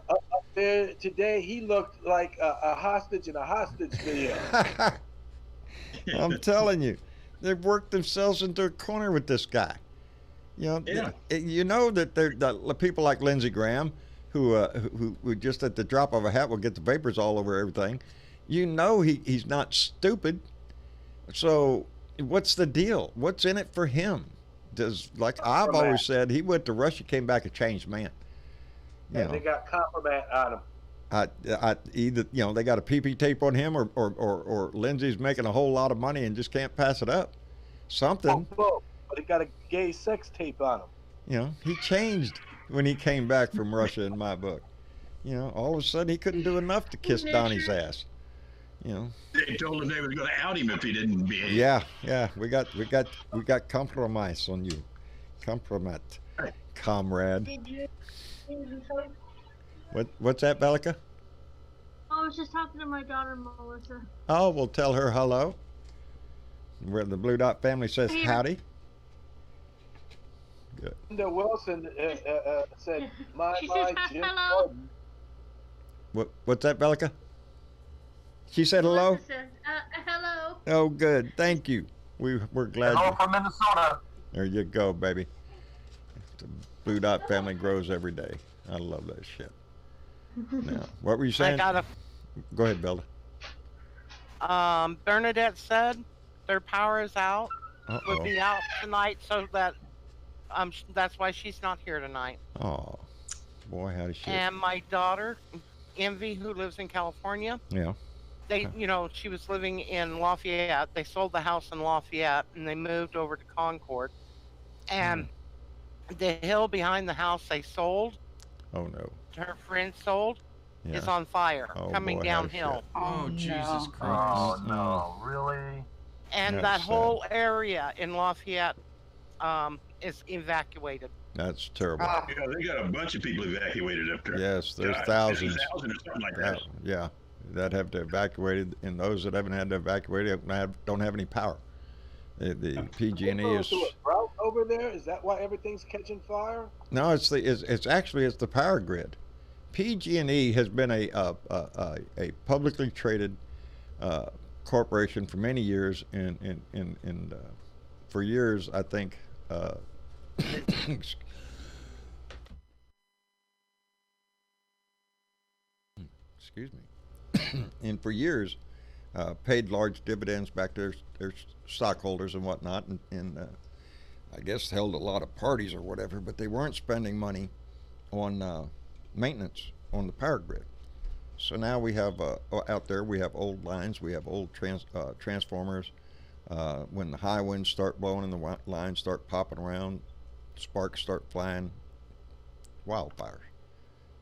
there today, he looked like a hostage in a hostage video. I'm telling you, they've worked themselves into a corner with this guy. That the people like Lindsey Graham, who just at the drop of a hat will get the vapors all over everything. You know he's not stupid. So what's the deal? What's in it for him? Like I've always said, he went to Russia, came back a changed man. Yeah, they got compromat on him. Either they got a PP tape on him, or Lindsay's making a whole lot of money and just can't pass it up. Something. Oh, but he got a gay sex tape on him. He changed when he came back from Russia. In my book, all of a sudden he couldn't do enough to kiss Donnie's ass. They told him they were going to out him if he didn't behave. Yeah. We got compromise on you. Compromat, comrade. What's that, Bellica? I was just talking to my daughter, Melissa. Oh, we'll tell her hello. Where the Blue Dot family says howdy. Good. Linda Wilson said, "My Jim hello." Gordon." What's that, Bellica? She said hello. Melissa said, hello. Oh, good. Thank you. We're glad. Hello from Minnesota. There you go, baby. The Blue Dot family grows every day. I love that shit. Now, what were you saying? Go ahead, Belda. Bernadette said their power is out. Uh-oh. Would be out tonight, so that's why she's not here tonight. Oh, boy, howdy shit. And my daughter, Envy, who lives in California. Yeah. They, she was living in Lafayette. They sold the house in Lafayette and they moved over to Concord. And the hill behind the house they sold. Oh no. Her friend sold is on fire, coming downhill. Oh, Jesus Christ. Oh no, really? And that whole area in Lafayette is evacuated. That's terrible. Yeah, they got a bunch of people evacuated up there. Yes, there's thousands. 50,000 or something like that. Yeah, that have to evacuate, and those that haven't had to evacuate don't have any power. The PG&E is drought over there. Is that why everything's catching fire? No, it's the power grid. PG&E has been a publicly traded corporation for many years, and for years I think. Excuse me. And for years, paid large dividends back to their stockholders and whatnot, and I guess held a lot of parties or whatever, but they weren't spending money on maintenance on the power grid. So now we have out there, we have old lines, we have old transformers. When the high winds start blowing and the lines start popping around, sparks start flying, wildfires.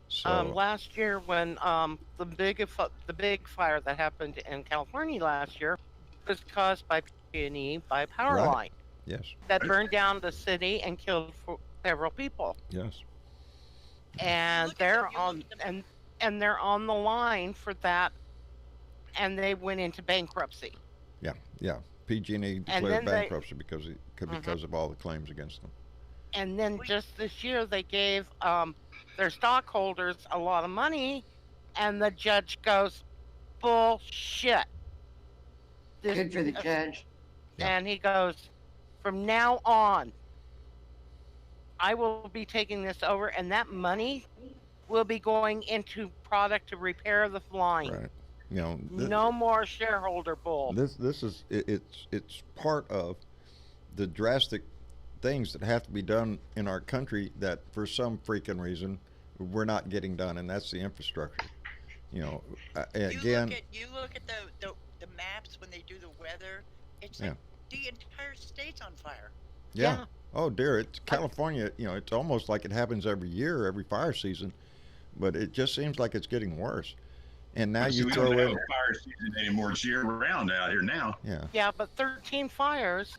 So last year, when the big fire that happened in California last year was caused by PG&E by power line. Yes. That burned down the city and killed several people. Yes. And they're on they're on the line for that, and they went into bankruptcy. Yeah. PG&E declared bankruptcy because of all the claims against them. And then just this year, they gave their stockholders a lot of money, and the judge goes, bullshit. Good for the judge. And he goes, from now on, I will be taking this over, and that money will be going into product to repair the line. Right. No more shareholder bull. This is it's part of the drastic things that have to be done in our country that for some freaking reason we're not getting done, and that's the infrastructure. Again, you look at the maps when they do the weather. It's like the entire state's on fire. Yeah. Oh dear, it's California. It's almost like it happens every year, every fire season, but it just seems like it's getting worse. And now you throw in fire season anymore. It's year round out here now. Yeah, but 13 fires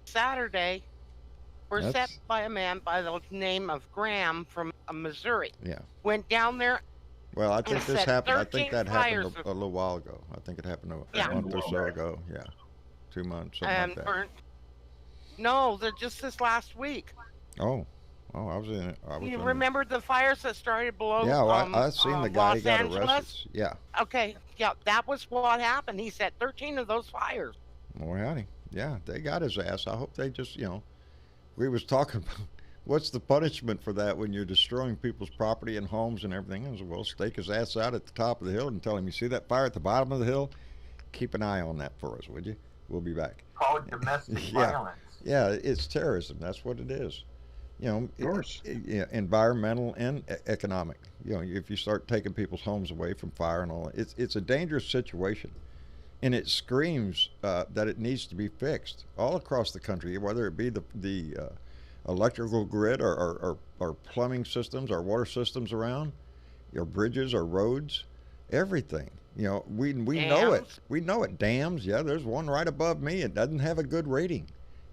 Saturday were set by a man by the name of Graham from Missouri. Yeah. Went down there. Well, I think this happened. I think that happened a little while ago. I think it happened a month or so ago. Yeah. 2 months, something like that. No, they're just this last week. Oh, I was in it. You remember the fires that started below? Yeah, well, I seen the guy who got arrested. Yeah. Okay, yeah, that was what happened. He set 13 of those fires. Well, howdy. Yeah, they got his ass. I hope they just, we was talking what's the punishment for that when you're destroying people's property and homes and everything? I said, well, stake his ass out at the top of the hill and tell him, you see that fire at the bottom of the hill? Keep an eye on that for us, would you? We'll be back. Call it domestic Yeah. violence. Yeah, it's terrorism. That's what it is. You know, Of course. environmental and economic. You know, if you start taking people's homes away from fire and all that, it's a dangerous situation. And it screams that it needs to be fixed all across the country, whether it be the electrical grid or plumbing systems, our water systems around, our bridges, our roads, everything. You know, we know it. We know it. Dams, yeah, there's one right above me. It doesn't have a good rating.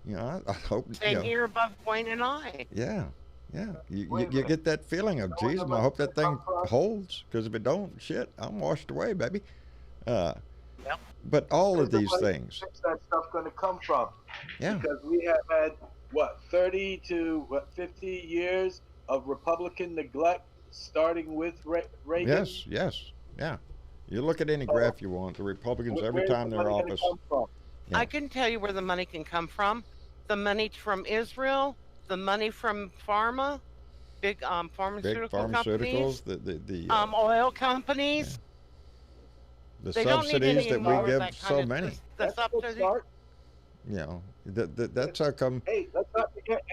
You know, I hope. Same here above Wayne and I. Yeah, yeah. You get that feeling of, geez, I hope that thing holds, because if it don't, shit, I'm washed away, baby. Yep. But all of these things. Where's that stuff going to come from? Yeah. Because we have had, 30 to 50 years of Republican neglect, starting with Reagan? Yes, yeah. You look at any graph you want, the Republicans, every time they're in office. Yeah. I can tell you where the money can come from. The money from Israel, the money from pharma, big pharmaceutical companies, the oil companies. The They don't need subsidies any that more we of give that so kind of- many. The subsidies. You know, that's how come. Hey, let's not forget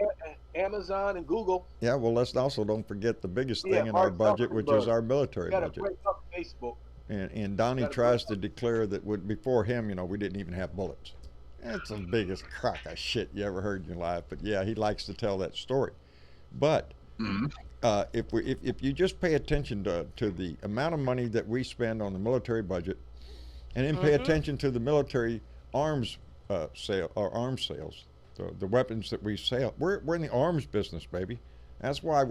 Amazon and Google. Yeah, well, let's also don't forget the biggest thing Yeah, in our Mark budget, which is our military Got to budget. break up Facebook. And Donnie tries to declare that before him, you know, we didn't even have bullets. That's the biggest crock of shit you ever heard in your life. But yeah, he likes to tell that story. But if you just pay attention to the amount of money that we spend on the military budget, and then pay attention to the military arms arms sales, the weapons that we sell, we're in the arms business, baby. That's why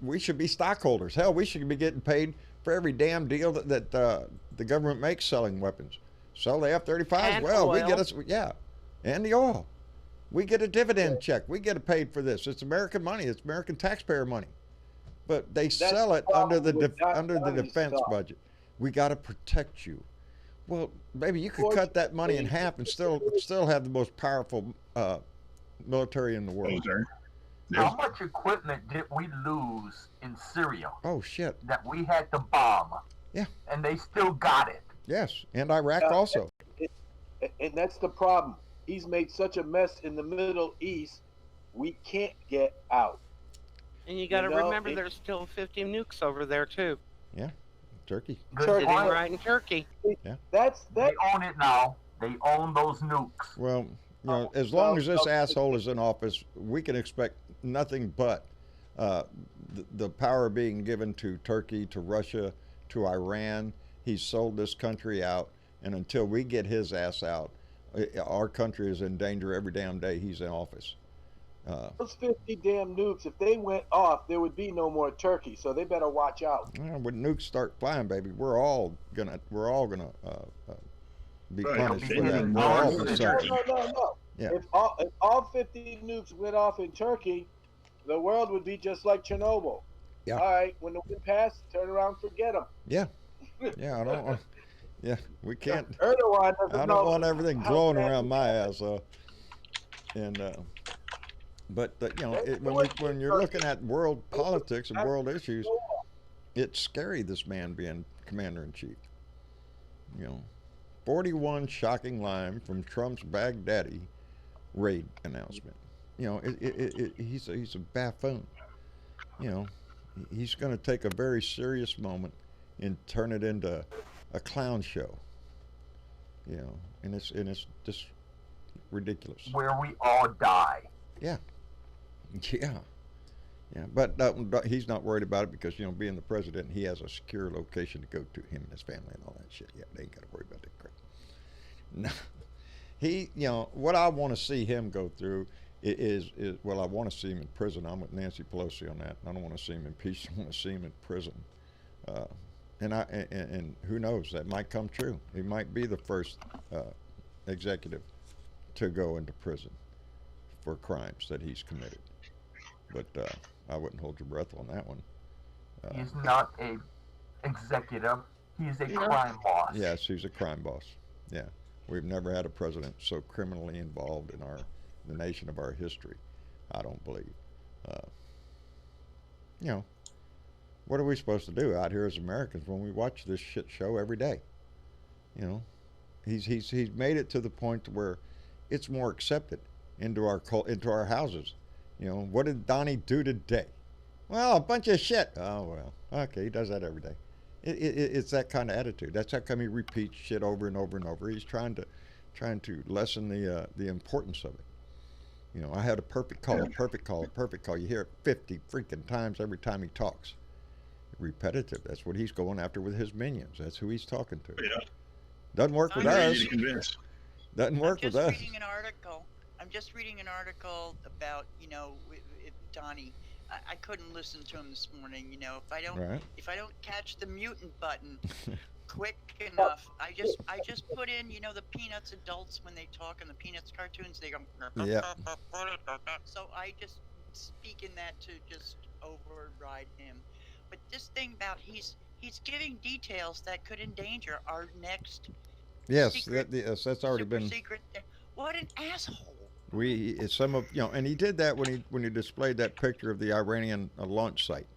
we should be stockholders. Hell, we should be getting paid for every damn deal that the government makes selling weapons. Sell the F-35s, well, we get and the oil. We get a dividend check. We get paid for this. It's American money. It's American taxpayer money. But they sell it under the defense budget. We got to protect you. Well, baby, you could cut that money in half and still have the most powerful military in the world. How much equipment did we lose in Syria? Oh, shit. That we had to bomb. Yeah. And they still got it. Yes, and Iraq also. And that's the problem. He's made such a mess in the Middle East, we can't get out. And you got to remember there's still 50 nukes over there, too. Yeah, Turkey. Sitting right in Turkey. Yeah. They own it now. They own those nukes. Well, you know, as long as this asshole is in office, we can expect nothing but the power being given to Turkey, to Russia, to Iran. He's sold this country out, and until we get his ass out, our country is in danger every damn day he's in office. Those 50 damn nukes, if they went off, there would be no more Turkey, so they better watch out. Well, when nukes start flying, baby, we're all gonna be punished for that. We're all concerned. No. Yeah. If all 50 nukes went off in Turkey, the world would be just like Chernobyl. Yeah. All right, when the wind passes, turn around, forget them. Yeah. Yeah, I don't want. Yeah, we can't. Erdogan I don't want everything blowing around my ass. But you know, when you're looking at world politics and world issues, it's scary. This man being commander in chief. You know, 41 shocking line from Trump's Baghdadi raid announcement. You know, he's a buffoon. You know, he's going to take a very serious moment and turn it into a clown show. You know, and it's just ridiculous. Where we all die. Yeah. But he's not worried about it because, you know, being the president, he has a secure location to go to, him and his family and all that shit. Yeah, they ain't got to worry about that crap. No, you know, what I want to see him go through is well, I want to see him in prison. I'm with Nancy Pelosi on that. I don't want to see him impeached. I want to see him in prison. And who knows, that might come true. He might be the first executive to go into prison for crimes that he's committed. But I wouldn't hold your breath on that one. He's not a executive. He's a crime boss. Yes, he's a crime boss. Yeah, we've never had a president so criminally involved in the nation of our history. I don't believe. You know, what are we supposed to do out here as Americans when we watch this shit show every day? You know, he's made it to the point where it's more accepted into our houses. You know, what did Donnie do today? Well, a bunch of shit. Oh well, okay, he does that every day. It's that kind of attitude. That's how come he repeats shit over and over and over. He's trying to lessen the importance of it. You know, I had a perfect call, a perfect call, a perfect call. You hear it 50 freaking times every time he talks. Repetitive. That's what he's going after with his minions. That's who he's talking to. Yeah. Doesn't work with us. Doesn't work with us. I'm just reading an article about, you know, Donnie. I couldn't listen to him this morning. You know, if I don't catch the mutant button quick enough, I just put in, you know, the Peanuts adults when they talk in the Peanuts cartoons. They go. Yeah. So I just speak in that to just override him. But this thing about he's giving details that could endanger our next. Yes, secret, that's already been. Secret. What an asshole. And he did that when he displayed that picture of the Iranian launch site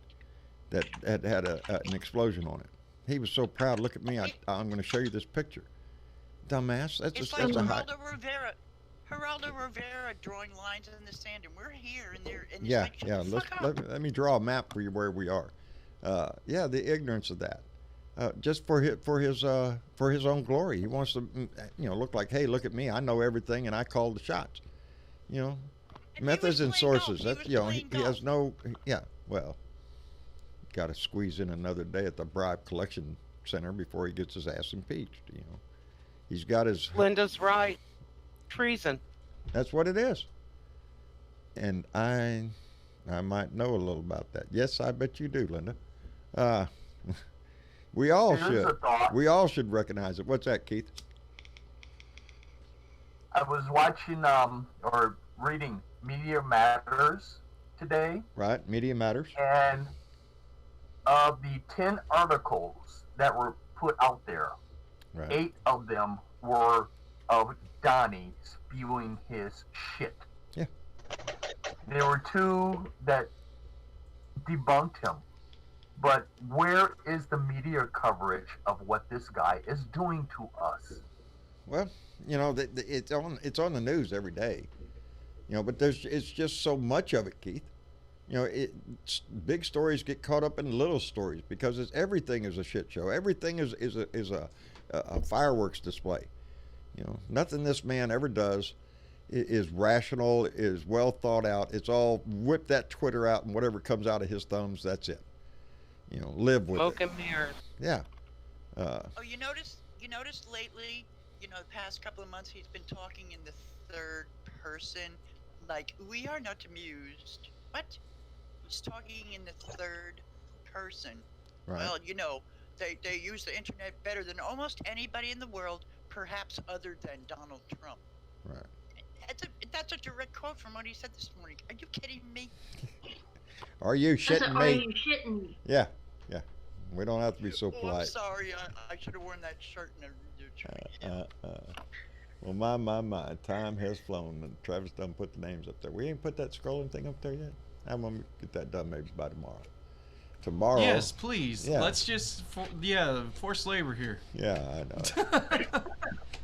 that had an explosion on it. He was so proud. Look at me! I'm going to show you this picture. Dumbass. That's Geraldo Rivera drawing lines in the sand, and we're here, and they're. And yeah. Let me draw a map for you where we are. The ignorance of that. Just for his own glory. He wants to, look like, hey, look at me. I know everything, and I call the shots. You know, methods and sources. That he has no. Yeah, well, got to squeeze in another day at the bribe collection center before he gets his ass impeached. You know, he's got his. Linda's right. Treason. That's what it is. And I might know a little about that. Yes, I bet you do, Linda. We all should. We all should recognize it. What's that, Keith? I was watching or reading Media Matters today. Right, Media Matters. And of the 10 articles that were put out there, right. 8 of them were of Donnie spewing his shit. Yeah. There were 2 that debunked him. But where is the media coverage of what this guy is doing to us? Well, you know, it's on the news every day. You know, but it's just so much of it, Keith. You know, big stories get caught up in little stories because everything is a shit show. Everything is a fireworks display. You know, nothing this man ever does is rational, is well thought out. It's all whip that Twitter out and whatever comes out of his thumbs, that's it. You know, live with Smoke and mirrors. Yeah. You noticed lately, you know, the past couple of months, he's been talking in the third person, like, we are not amused. What? He's talking in the third person. Right. Well, you know, they use the internet better than almost anybody in the world, perhaps other than Donald Trump. Right. That's a direct quote from what he said this morning. Are you kidding me? Are you shitting me? Are you shitting me? Yeah. We don't have to be so polite. I'm sorry. I should have worn that shirt in the Well, my. Time has flown, and Travis done put the names up there. We ain't put that scrolling thing up there yet. I'm going to get that done maybe by tomorrow. Yes, please. Yeah. Let's just, forced labor here. Yeah, I know.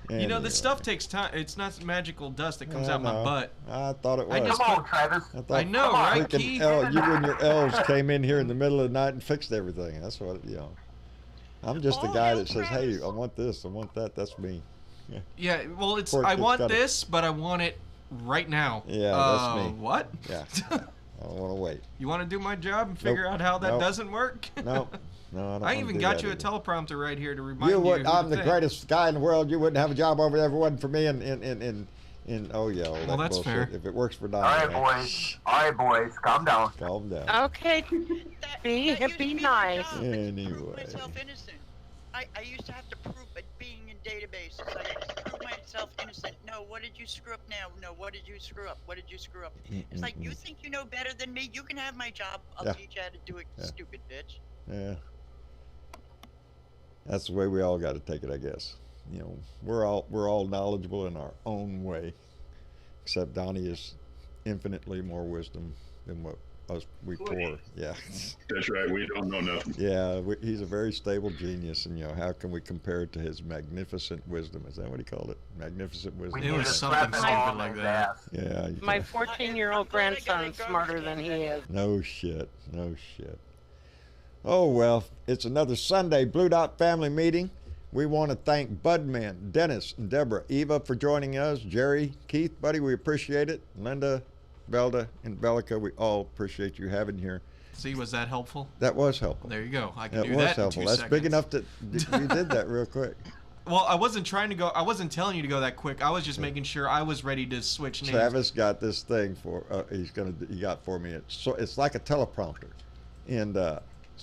You know, this stuff takes time. It's not magical dust that comes out my butt. I thought it was. Come on, Travis. I know, right, Keith? You and your elves came in here in the middle of the night and fixed everything. That's what, you know. I'm just the guy that says, hey, I want this, I want that. That's me. Yeah, well, I want this, but I want it right now. Yeah, that's me. What? Yeah. I don't want to wait. You want to do my job and figure out how that doesn't work? No, I don't. I even got you a teleprompter right here to remind you. I'm the greatest guy in the world. You wouldn't have a job over there if it wasn't for me. Well, that's bullshit. Fair. If it works for Don. All right, boys. Calm down. Calm down. Okay. Be nice. Anyway. I used to have to prove it being in databases. I had to prove myself innocent. No, what did you screw up now? No, what did you screw up? What did you screw up? It's like, you think you know better than me? You can have my job. I'll teach you how to do it, stupid bitch. Yeah. That's the way we all got to take it, I guess. You know, we're all knowledgeable in our own way. Except Donnie is infinitely more wisdom than what we pour. Yeah. That's right. We don't know nothing. Yeah, he's a very stable genius, and how can we compare it to his magnificent wisdom? Is that what he called it? Magnificent wisdom. It was something stupid like that. Yeah. My 14-year-old grandson's smarter than he is. No shit. Oh well, it's another Sunday Blue Dot family meeting. We want to thank Budman, Dennis, and Deborah, Eva for joining us, Jerry, Keith, buddy, we appreciate it. Linda, Velda, and Bellica, we all appreciate you having here. See, was that helpful? That was helpful. There you go. I can do was that helpful. in 2 That's seconds. big enough that you did that real quick. Well, I wasn't telling you to go that quick. I was just making sure I was ready to switch names. Travis got this thing he got for me. It's like a teleprompter, and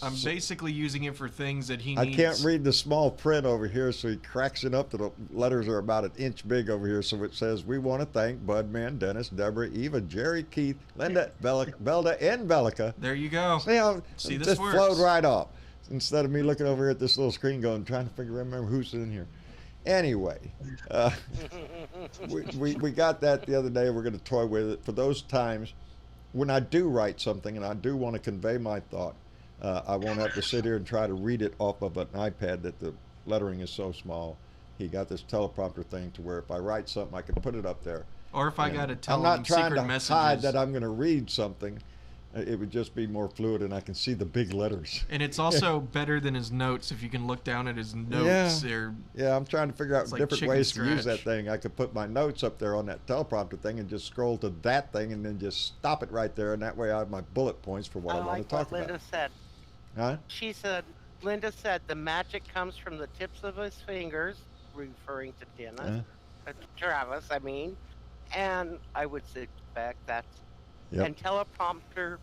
I'm basically using it for things that he I needs. can't read the small print over here, so he cracks it up to the letters are about an inch big over here. So it says, we want to thank Budman, Dennis, Deborah, Eva, Jerry, Keith, Linda, Velda, and Bellica. There you go. See how See, it this just works. flowed right off. Instead of me looking over here at this little screen going, trying to remember who's in here. Anyway, we got that the other day. We're going to toy with it for those times when I do write something and I do want to convey my thought. I won't have to sit here and try to read it off of an iPad that the lettering is so small. He got this teleprompter thing to where if I write something, I can put it up there. Or if I got to tell I'm him not trying secret to messages. hide that I'm going to read something. It would just be more fluid, and I can see the big letters. And it's also better than his notes if you can look down at his notes. Yeah, I'm trying to figure out like different chicken ways to use that scratch. thing. I could put my notes up there on that teleprompter thing and just scroll to that thing and then just stop it right there, and that way I have my bullet points for what I want like to talk what Linda about. said. Huh? Linda said the magic comes from the tips of his fingers, referring to Dennis, Travis, I mean, and I would suspect that's, and teleprompter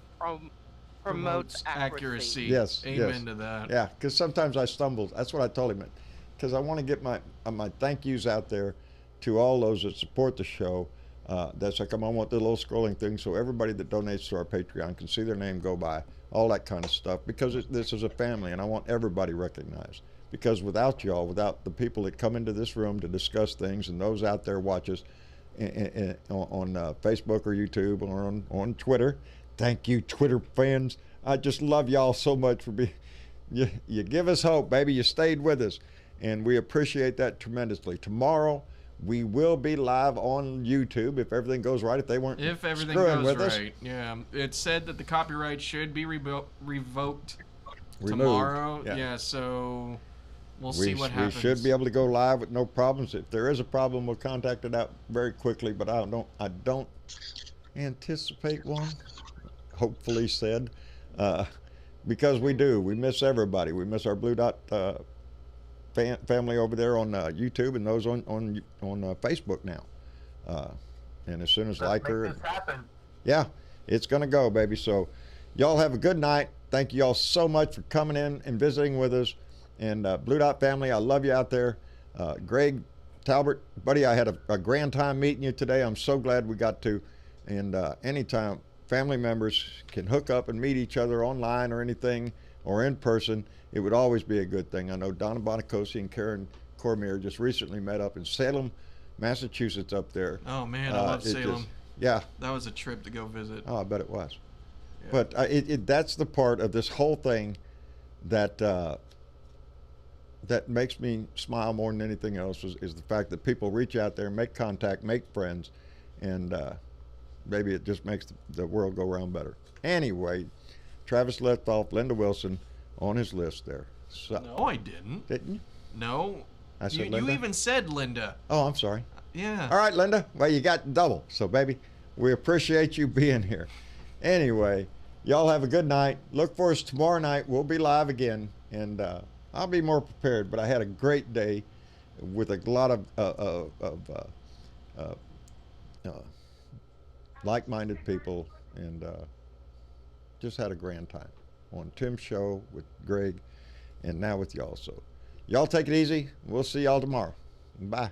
promotes accuracy. Yes. Amen to that. Yeah, because sometimes I stumble. That's what I told him. Because I want to get my thank yous out there to all those that support the show. That's like I want the little scrolling thing so everybody that donates to our Patreon can see their name go by, all that kind of stuff. Because this is a family, and I want everybody recognized. Because without y'all, without the people that come into this room to discuss things, and those out there watch us on Facebook or YouTube or on Twitter. Thank you, Twitter fans. I just love y'all so much for being. You give us hope, baby. You stayed with us, and we appreciate that tremendously. Tomorrow we will be live on YouTube if everything goes right. If everything goes with right, us. yeah. It said that the copyright should be revoked Removed. tomorrow. Yeah. So we'll see what happens. We should be able to go live with no problems. If there is a problem, we'll contact it out very quickly. But I don't anticipate one. Hopefully said, because we miss everybody. We miss our Blue Dot family over there on YouTube and those on Facebook now. And as soon as Liker, yeah, it's gonna go, baby. So y'all have a good night. Thank you all so much for coming in and visiting with us. And Blue Dot family, I love you out there. Greg Talbert, buddy, I had a grand time meeting you today. I'm so glad we got to. And anytime family members can hook up and meet each other online or anything or in person, it would always be a good thing. I know Donna Bonacosi and Karen Cormier just recently met up in Salem, Massachusetts up there. Oh man, I love Salem. Yeah. That was a trip to go visit. Oh, I bet it was. Yeah. But that's the part of this whole thing that that makes me smile more than anything else is the fact that people reach out there, make contact, make friends, and maybe it just makes the world go around better. Anyway, Travis left off Linda Wilson on his list there. So, no, I didn't. Didn't you? No. I said you even said Linda. Oh, I'm sorry. Yeah. All right, Linda. Well, you got double. So, baby, we appreciate you being here. Anyway, y'all have a good night. Look for us tomorrow night. We'll be live again, and I'll be more prepared. But I had a great day with a lot of like-minded people, and just had a grand time on Tim's show with Greg, and now with y'all. So y'all take it easy. We'll see y'all tomorrow. Bye.